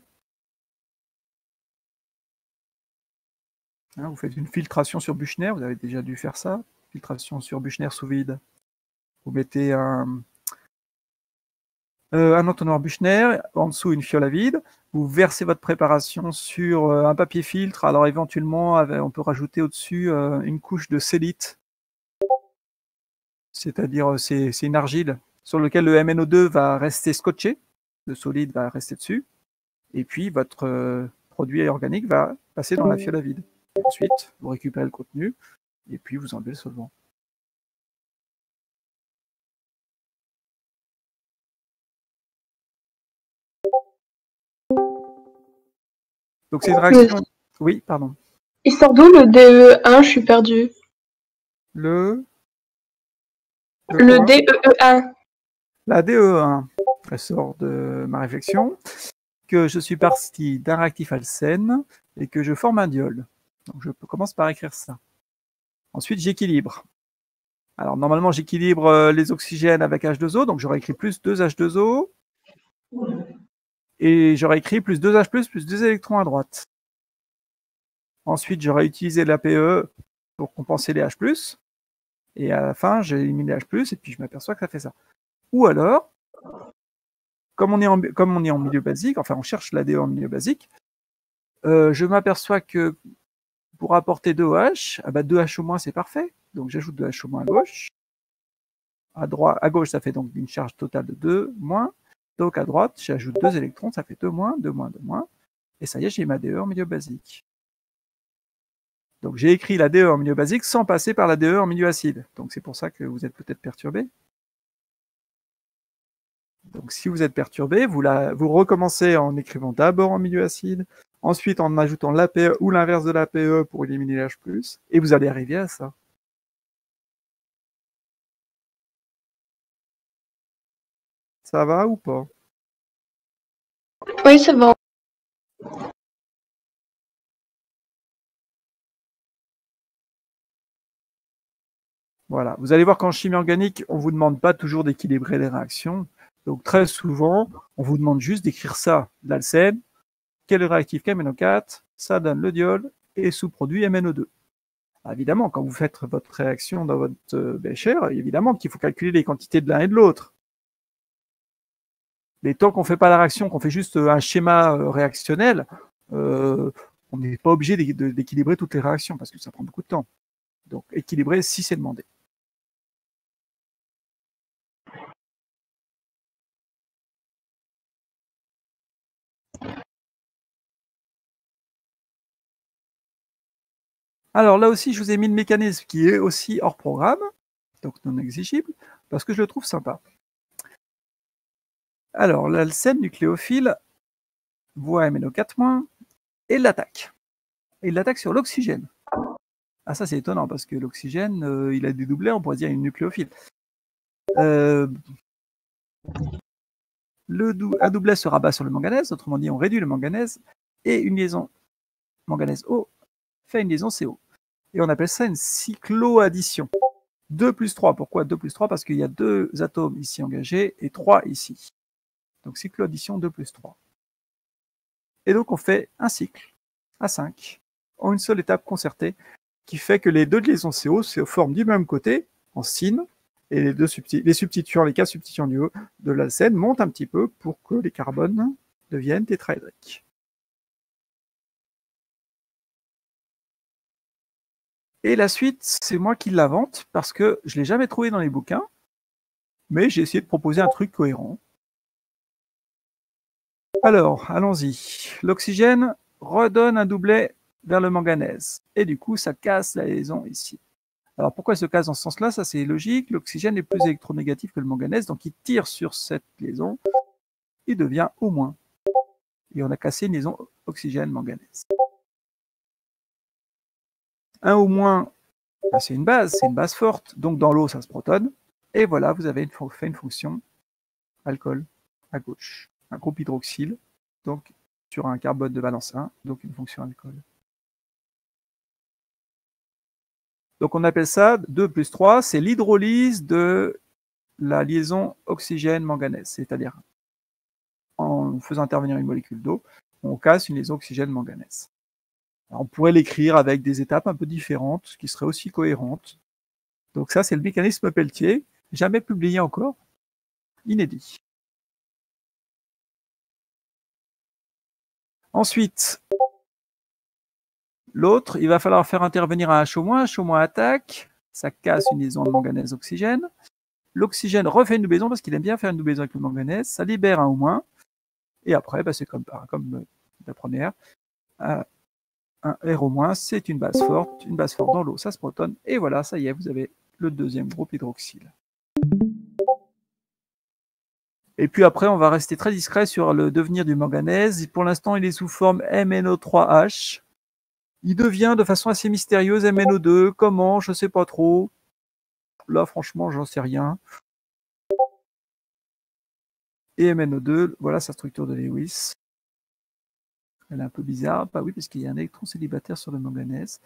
Hein, vous faites une filtration sur Büchner, vous avez déjà dû faire ça, filtration sur Büchner sous vide. Vous mettez un entonnoir Büchner, en dessous une fiole à vide, vous versez votre préparation sur un papier filtre, alors éventuellement on peut rajouter au-dessus une couche de sélite, c'est-à-dire c'est une argile sur laquelle le MnO2 va rester scotché, le solide va rester dessus, et puis votre produit organique va passer dans la fiole à vide. Et ensuite, vous récupérez le contenu, et puis vous enlevez le solvant. Donc c'est une réaction... Oui, pardon. Il sort d'où le DE1? Je suis perdu. Le DE1. La DE1, elle sort de ma réflexion, que je suis parti d'un réactif alcène et que je forme un diol. Donc je commence par écrire ça. Ensuite, j'équilibre. Alors normalement, j'équilibre les oxygènes avec H2O, donc j'aurais écrit plus 2H2O, et j'aurais écrit plus 2H+, plus 2 électrons à droite. Ensuite, j'aurais utilisé l'APE pour compenser les H+, et à la fin, j'ai éliminé les H+, et puis je m'aperçois que ça fait ça. Ou alors, comme on est en milieu basique, enfin on cherche l'ADE en milieu basique, je m'aperçois que pour apporter 2OH, 2H au moins c'est parfait, donc j'ajoute 2H au moins à gauche. À gauche, ça fait donc une charge totale de 2 moins, donc à droite, j'ajoute 2 électrons, ça fait 2 moins, 2 moins, 2 moins, et ça y est, j'ai ma DE en milieu basique. Donc j'ai écrit la DE en milieu basique sans passer par la DE en milieu acide, donc c'est pour ça que vous êtes peut-être perturbé. Donc si vous êtes perturbé, vous recommencez en écrivant d'abord en milieu acide, ensuite en ajoutant l'APE ou l'inverse de l'APE pour éliminer l'H+, et vous allez arriver à ça. Ça va ou pas? Oui, c'est bon. Voilà. Vous allez voir qu'en chimie organique, on ne vous demande pas toujours d'équilibrer les réactions. Donc très souvent, on vous demande juste d'écrire ça, l'alcène, quel est le réactif KMNO4, ça donne le diol et sous-produit MNO2. Alors, évidemment, quand vous faites votre réaction dans votre bécher, évidemment qu'il faut calculer les quantités de l'un et de l'autre. Mais tant qu'on ne fait pas la réaction, qu'on fait juste un schéma réactionnel, on n'est pas obligé d'équilibrer toutes les réactions parce que ça prend beaucoup de temps. Donc équilibrer si c'est demandé. Alors là aussi, je vous ai mis le mécanisme qui est aussi hors programme, donc non exigible, parce que je le trouve sympa. Alors, l'alcène nucléophile voit MnO4- et l'attaque. Et il l'attaque sur l'oxygène. Ah ça c'est étonnant, parce que l'oxygène, il a dédoublé, on pourrait dire une nucléophile. Un doublet se rabat sur le manganèse, autrement dit on réduit le manganèse, et une liaison manganèse-O fait une liaison CO. Et on appelle ça une cycloaddition. 2 plus 3, pourquoi 2 plus 3? Parce qu'il y a 2 atomes ici engagés et 3 ici. Donc cycloaddition 2 plus 3. Et donc on fait un cycle à 5 en une seule étape concertée qui fait que les deux liaisons CO se forment du même côté en syn et les cas substituants de l'alcène montent un petit peu pour que les carbones deviennent tétraédriques. Et la suite, c'est moi qui l'invente parce que je ne l'ai jamais trouvé dans les bouquins, mais j'ai essayé de proposer un truc cohérent. Alors, allons-y. L'oxygène redonne un doublet vers le manganèse. Et du coup, ça casse la liaison ici. Alors, pourquoi il se casse dans ce sens-là? Ça, c'est logique. L'oxygène est plus électronégatif que le manganèse, donc il tire sur cette liaison. Il devient O-. Et on a cassé une liaison oxygène-manganèse. Un O-, c'est une base forte. Donc, dans l'eau, ça se protonne. Et voilà, vous avez fait une fonction alcool à gauche. Un groupe hydroxyle, donc sur un carbone de valence 1, donc une fonction alcool. Donc on appelle ça 2 plus 3, c'est l'hydrolyse de la liaison oxygène-manganèse, c'est-à-dire en faisant intervenir une molécule d'eau, on casse une liaison oxygène-manganèse. On pourrait l'écrire avec des étapes un peu différentes, qui seraient aussi cohérentes. Donc ça, c'est le mécanisme Pelletier, jamais publié encore, inédit. Ensuite, l'autre, il va falloir faire intervenir un H-, H- attaque, ça casse une liaison de manganèse-oxygène. L'oxygène refait une double liaison parce qu'il aime bien faire une double liaison avec le manganèse, ça libère un O-, Et après, c'est comme la première. Un R-, c'est une base forte dans l'eau, ça se protonne. Et voilà, ça y est, vous avez le deuxième groupe hydroxyle. Et puis après, on va rester très discret sur le devenir du manganèse. Pour l'instant, il est sous forme MnO3H. Il devient de façon assez mystérieuse MnO2. Comment? Je ne sais pas trop. Là, franchement, j'en sais rien. Et MnO2, voilà sa structure de Lewis. Elle est un peu bizarre. Bah oui, parce qu'il y a un électron célibataire sur le manganèse.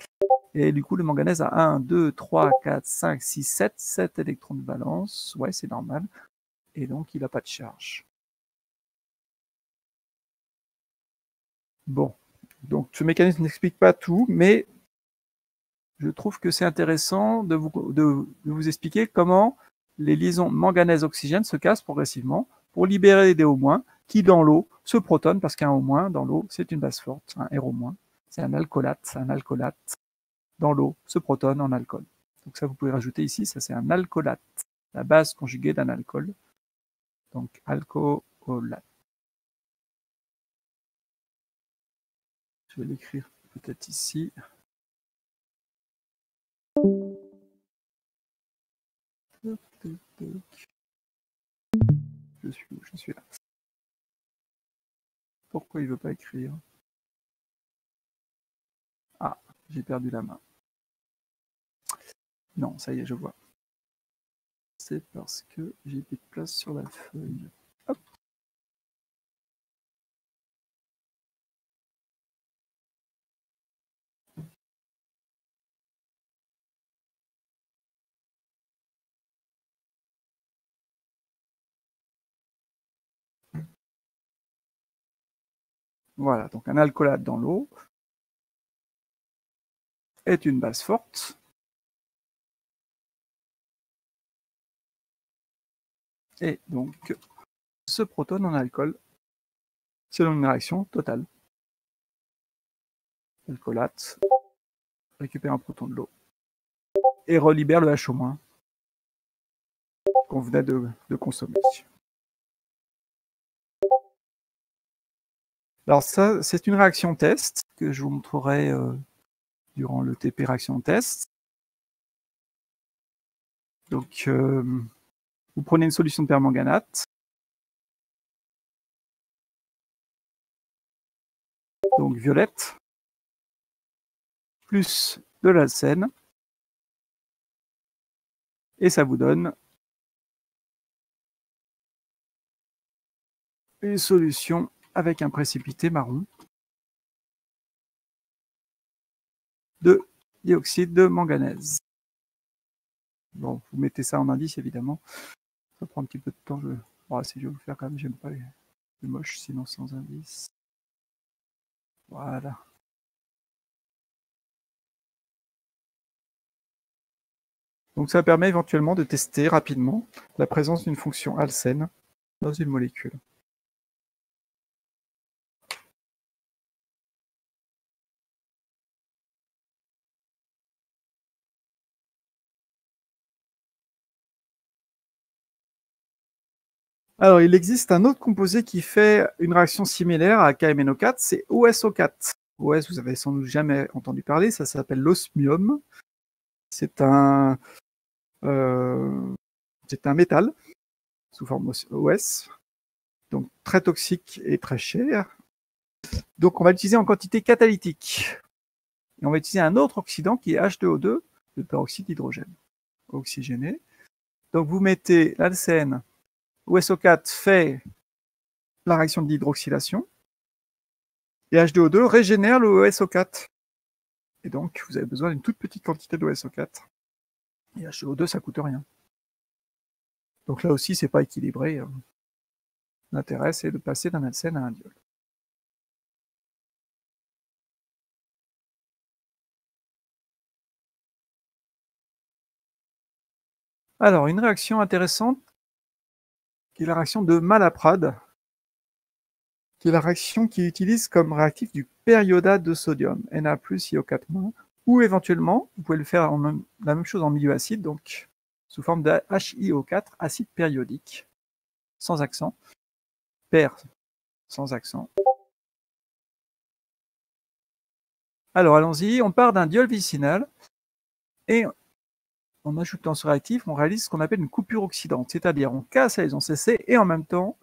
Et du coup, le manganèse a 1, 2, 3, 4, 5, 6, 7. 7 électrons de valence. Ouais, c'est normal. Et donc, il n'a pas de charge. Bon. Donc, ce mécanisme n'explique pas tout, mais je trouve que c'est intéressant de vous expliquer comment les liaisons manganèse-oxygène se cassent progressivement pour libérer des O-, qui, dans l'eau, se protonent, parce qu'un O-, dans l'eau, c'est une base forte, un R-, c'est un alcoolate. Un alcoolate, dans l'eau, se protonne en alcool. Donc ça, vous pouvez rajouter ici, ça c'est un alcoolate, la base conjuguée d'un alcool. Donc, alcoolate. Je vais l'écrire peut-être ici. Je suis où? Je suis là. Pourquoi il ne veut pas écrire? Ah, j'ai perdu la main. Non, ça y est, je vois. C'est parce que j'ai plus de place sur la feuille. Hop. Voilà, donc un alcoolate dans l'eau est une base forte. Et donc, se protonne en alcool selon une réaction totale. L'alcoolate récupère un proton de l'eau et relibère le H- qu'on venait de consommer. Alors ça, c'est une réaction test que je vous montrerai durant le TP réaction test. Donc, vous prenez une solution de permanganate. Donc violette, plus de l'alcène, et ça vous donne une solution avec un précipité marron de dioxyde de manganèse. Bon, vous mettez ça en indice évidemment, ça prend un petit peu de temps. Bon, si je vais vous faire quand même, j'aime pas les moches, sinon sans indice. Voilà. Donc ça permet éventuellement de tester rapidement la présence d'une fonction alcène dans une molécule. Alors, il existe un autre composé qui fait une réaction similaire à KMNO4, c'est OSO4. OS, vous avez sans doute jamais entendu parler, ça s'appelle l'osmium. C'est un métal sous forme OS, donc très toxique et très cher. Donc, on va l'utiliser en quantité catalytique. Et on va utiliser un autre oxydant qui est H2O2, le peroxyde d'hydrogène oxygéné. Donc, vous mettez l'alcène. OSO4 fait la réaction de l'hydroxylation et H2O2 régénère le OSO4. Et donc, vous avez besoin d'une toute petite quantité d'OSO4. Et H2O2, ça coûte rien. Donc là aussi, c'est pas équilibré. L'intérêt, c'est de passer d'un alcène à un diol. Alors, une réaction intéressante, qui est la réaction de Malaprade, qui est la réaction qui utilise comme réactif du périodate de sodium, Na+IO4-, ou éventuellement, vous pouvez le faire la même chose en milieu acide, donc sous forme de HiO4, acide périodique, sans accent, sans accent. Alors, allons-y. On part d'un diol vicinal et en ajoutant ce réactif, on réalise ce qu'on appelle une coupure oxydante, c'est-à-dire on casse la liaison CC et en même temps,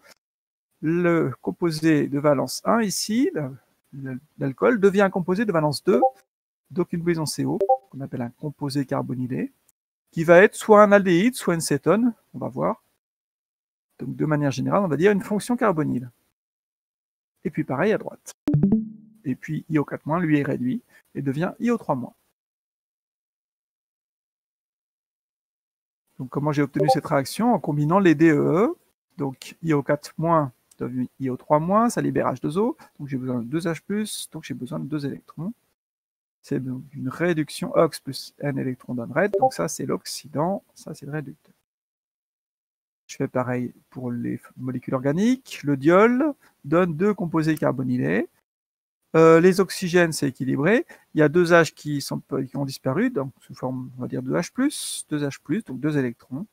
le composé de valence 1 ici, l'alcool, devient un composé de valence 2, donc une liaison CO, qu'on appelle un composé carbonylé, qui va être soit un aldéhyde, soit une cétone, on va voir. Donc de manière générale, on va dire une fonction carbonyle. Et puis pareil à droite. Et puis IO4-, lui est réduit et devient IO3-. Donc comment j'ai obtenu cette réaction? En combinant les DEE, donc IO4- devient IO3-, ça libère H2O, donc j'ai besoin de 2H+, donc j'ai besoin de 2 électrons. C'est donc une réduction OX plus N électrons donne RED, donc ça c'est l'oxydant, ça c'est le réducteur. Je fais pareil pour les molécules organiques. Le diol donne 2 composés carbonylés. Les oxygènes, c'est équilibré. Il y a 2 H qui ont disparu, donc sous forme, on va dire, de H+, 2H+, donc 2 électrons.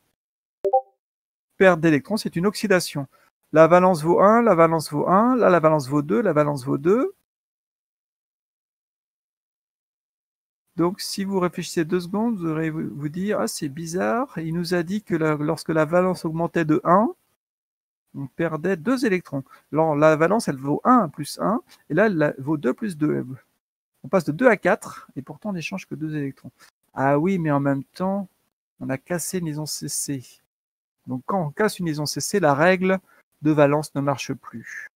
Perte d'électrons, c'est une oxydation. La valence vaut 1, la valence vaut 1, là la valence vaut 2, la valence vaut 2. Donc, si vous réfléchissez 2 secondes, vous aurez vous dire, ah, c'est bizarre, il nous a dit que lorsque la valence augmentait de 1, on perdait 2 électrons. Alors, la valence, elle vaut 1 plus 1, et là, elle vaut 2 plus 2. On passe de 2 à 4, et pourtant, on n'échange que 2 électrons. Ah oui, mais en même temps, on a cassé une liaison CC. Donc, quand on casse une liaison CC, la règle de valence ne marche plus.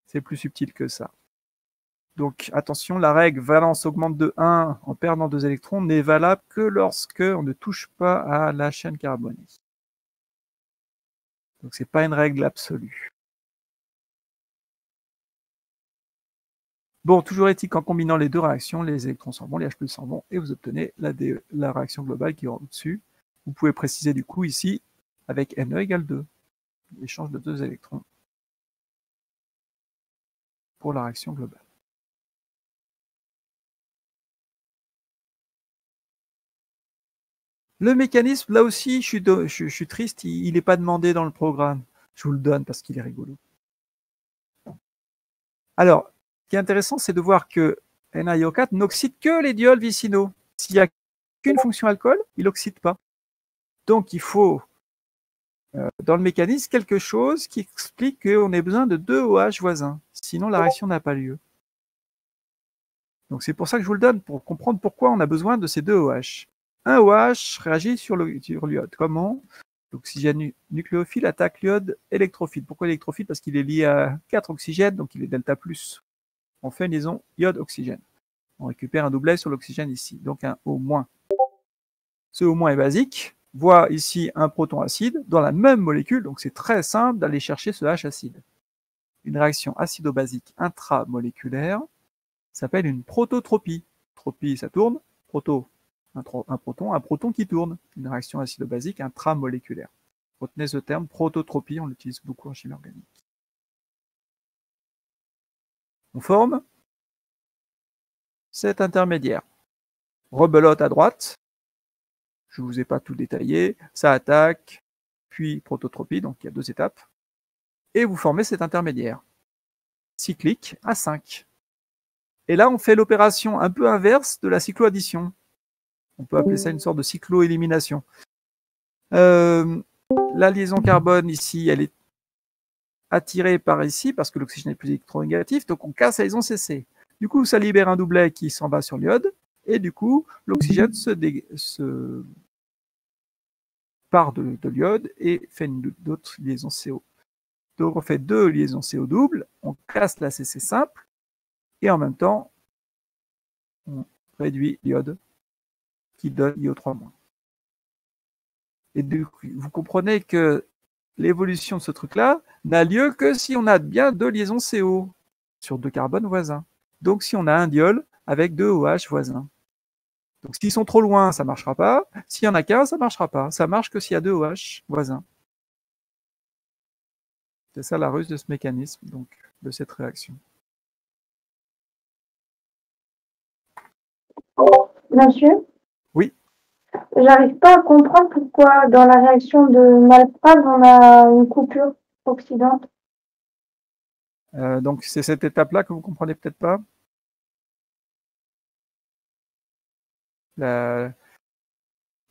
C'est plus subtil que ça. Donc attention, la règle valence augmente de 1 en perdant 2 électrons n'est valable que lorsque on ne touche pas à la chaîne carbonique. Donc c'est pas une règle absolue. Bon, toujours est-il qu'en combinant les deux réactions, les électrons s'en vont, les H+ s'en vont, et vous obtenez la réaction globale qui est au-dessus. Vous pouvez préciser du coup ici avec Ne égale 2, l'échange de 2 électrons pour la réaction globale. Le mécanisme, là aussi, je suis triste, il n'est pas demandé dans le programme. Je vous le donne parce qu'il est rigolo. Alors, ce qui est intéressant, c'est de voir que NaIO4 n'oxyde que les diols vicinaux. S'il n'y a qu'une fonction alcool, il n'oxyde pas. Donc, il faut, dans le mécanisme, quelque chose qui explique qu'on ait besoin de 2 OH voisins. Sinon, la réaction n'a pas lieu. Donc, c'est pour ça que je vous le donne, pour comprendre pourquoi on a besoin de ces 2 OH. Un OH réagit sur l'iode. Comment? L'oxygène nucléophile attaque l'iode électrophile. Pourquoi électrophile? Parce qu'il est lié à 4 oxygènes, donc il est delta+. On fait une liaison iode-oxygène. On récupère un doublet sur l'oxygène ici, donc un O-. Ce O- est basique, voit ici un proton acide dans la même molécule, donc c'est très simple d'aller chercher ce H acide. Une réaction acido-basique intramoléculaire s'appelle une prototropie. Tropie, ça tourne, un proton qui tourne. Une réaction acido-basique intramoléculaire. Retenez ce terme, prototropie, on l'utilise beaucoup en chimie organique. On forme cet intermédiaire. Rebelote à droite, je ne vous ai pas tout détaillé, ça attaque, puis prototropie, donc il y a 2 étapes, et vous formez cet intermédiaire. Cyclique à 5. Et là, on fait l'opération un peu inverse de la cycloaddition. On peut appeler ça une sorte de cycloélimination. La liaison carbone ici, elle est attirée par ici, parce que l'oxygène est plus électronégatif, donc on casse la liaison CC. Du coup, ça libère un doublet qui s'en va sur l'iode, et du coup, l'oxygène se part de l'iode et fait d'autres liaisons CO. Donc on fait 2 liaisons CO doubles, on casse la CC simple, et en même temps, on réduit l'iode qui donne IO3-. Et du coup, vous comprenez que l'évolution de ce truc-là n'a lieu que si on a bien 2 liaisons CO sur 2 carbones voisins. Donc si on a un diol avec 2 OH voisins. Donc s'ils sont trop loin, ça ne marchera pas. S'il n'y en a qu'un, ça ne marchera pas. Ça marche que s'il y a 2 OH voisins. C'est ça la ruse de ce mécanisme, donc de cette réaction. Monsieur? Oui. J'arrive pas à comprendre pourquoi dans la réaction de Malpraz, on a une coupure oxydante. Donc c'est cette étape-là que vous comprenez peut-être pas.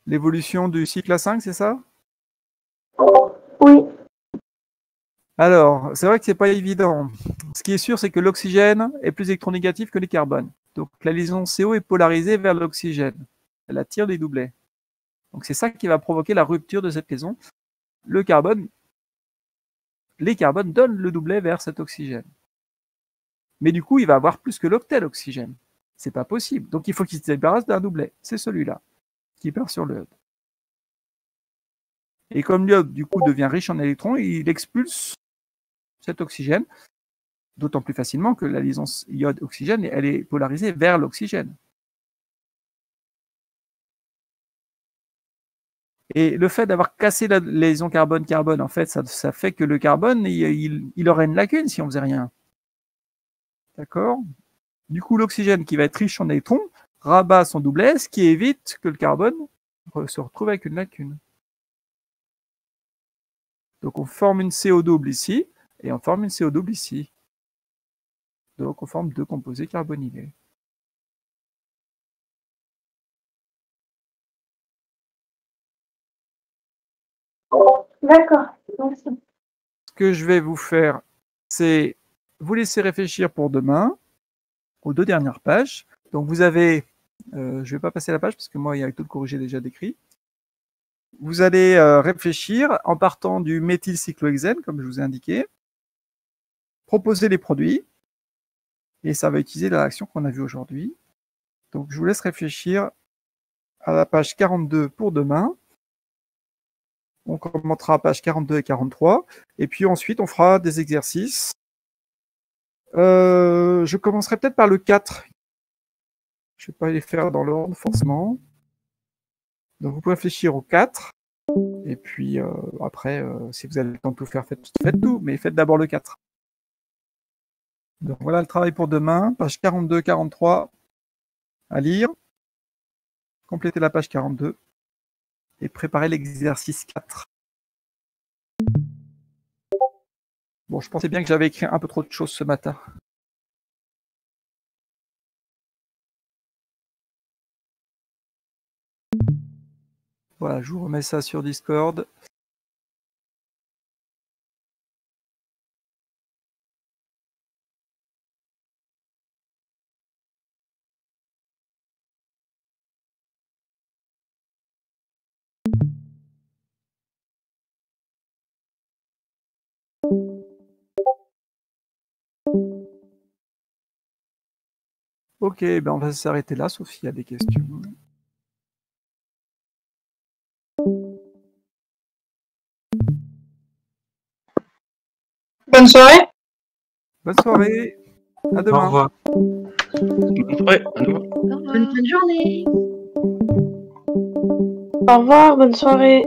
L'évolution du cycle à 5, c'est ça? Oui. Alors, c'est vrai que c'est pas évident. Ce qui est sûr, c'est que l'oxygène est plus électronégatif que les carbones. Donc la liaison CO est polarisée vers l'oxygène. Elle attire les doublets. Donc c'est ça qui va provoquer la rupture de cette liaison. Les carbones donnent le doublet vers cet oxygène. Mais du coup, il va avoir plus que l'octet oxygène. C'est pas possible. Donc il faut qu'il se débarrasse d'un doublet. C'est celui-là qui part sur le iode. Et comme l'iode, du coup, devient riche en électrons, il expulse cet oxygène, d'autant plus facilement que la liaison iode-oxygène, elle est polarisée vers l'oxygène. Et le fait d'avoir cassé la liaison carbone-carbone, en fait, ça fait que le carbone, il aurait une lacune si on faisait rien. D'accord? Du coup, l'oxygène qui va être riche en électrons rabat son doublet, ce qui évite que le carbone se retrouve avec une lacune. Donc on forme une CO double ici, et on forme une CO double ici. Donc on forme deux composés carbonylés. D'accord, merci. Ce que je vais vous faire, c'est vous laisser réfléchir pour demain aux deux dernières pages. Donc vous avez, je ne vais pas passer la page parce que moi il y a tout le corrigé déjà décrit. Vous allez réfléchir en partant du méthylcyclohexène, comme je vous ai indiqué, proposer les produits, et ça va utiliser la réaction qu'on a vue aujourd'hui. Donc je vous laisse réfléchir à la page 42 pour demain. On commentera page 42 et 43, et puis ensuite on fera des exercices. Je commencerai peut-être par le 4. Je ne vais pas les faire dans l'ordre forcément. Donc vous pouvez réfléchir au 4, et puis après, si vous avez le temps de tout faire, faites tout, mais faites d'abord le 4. Donc voilà le travail pour demain, page 42, 43 à lire. Complétez la page 42 et préparez l'exercice 4. Bon, je pensais bien que j'avais écrit un peu trop de choses ce matin. Voilà, je vous remets ça sur Discord. Ok, ben on va s'arrêter là, sauf s'il y a des questions. Bonne soirée. Bonne soirée, à Au demain. revoir. Ouais, à demain. Bonne journée. Au revoir, bonne soirée.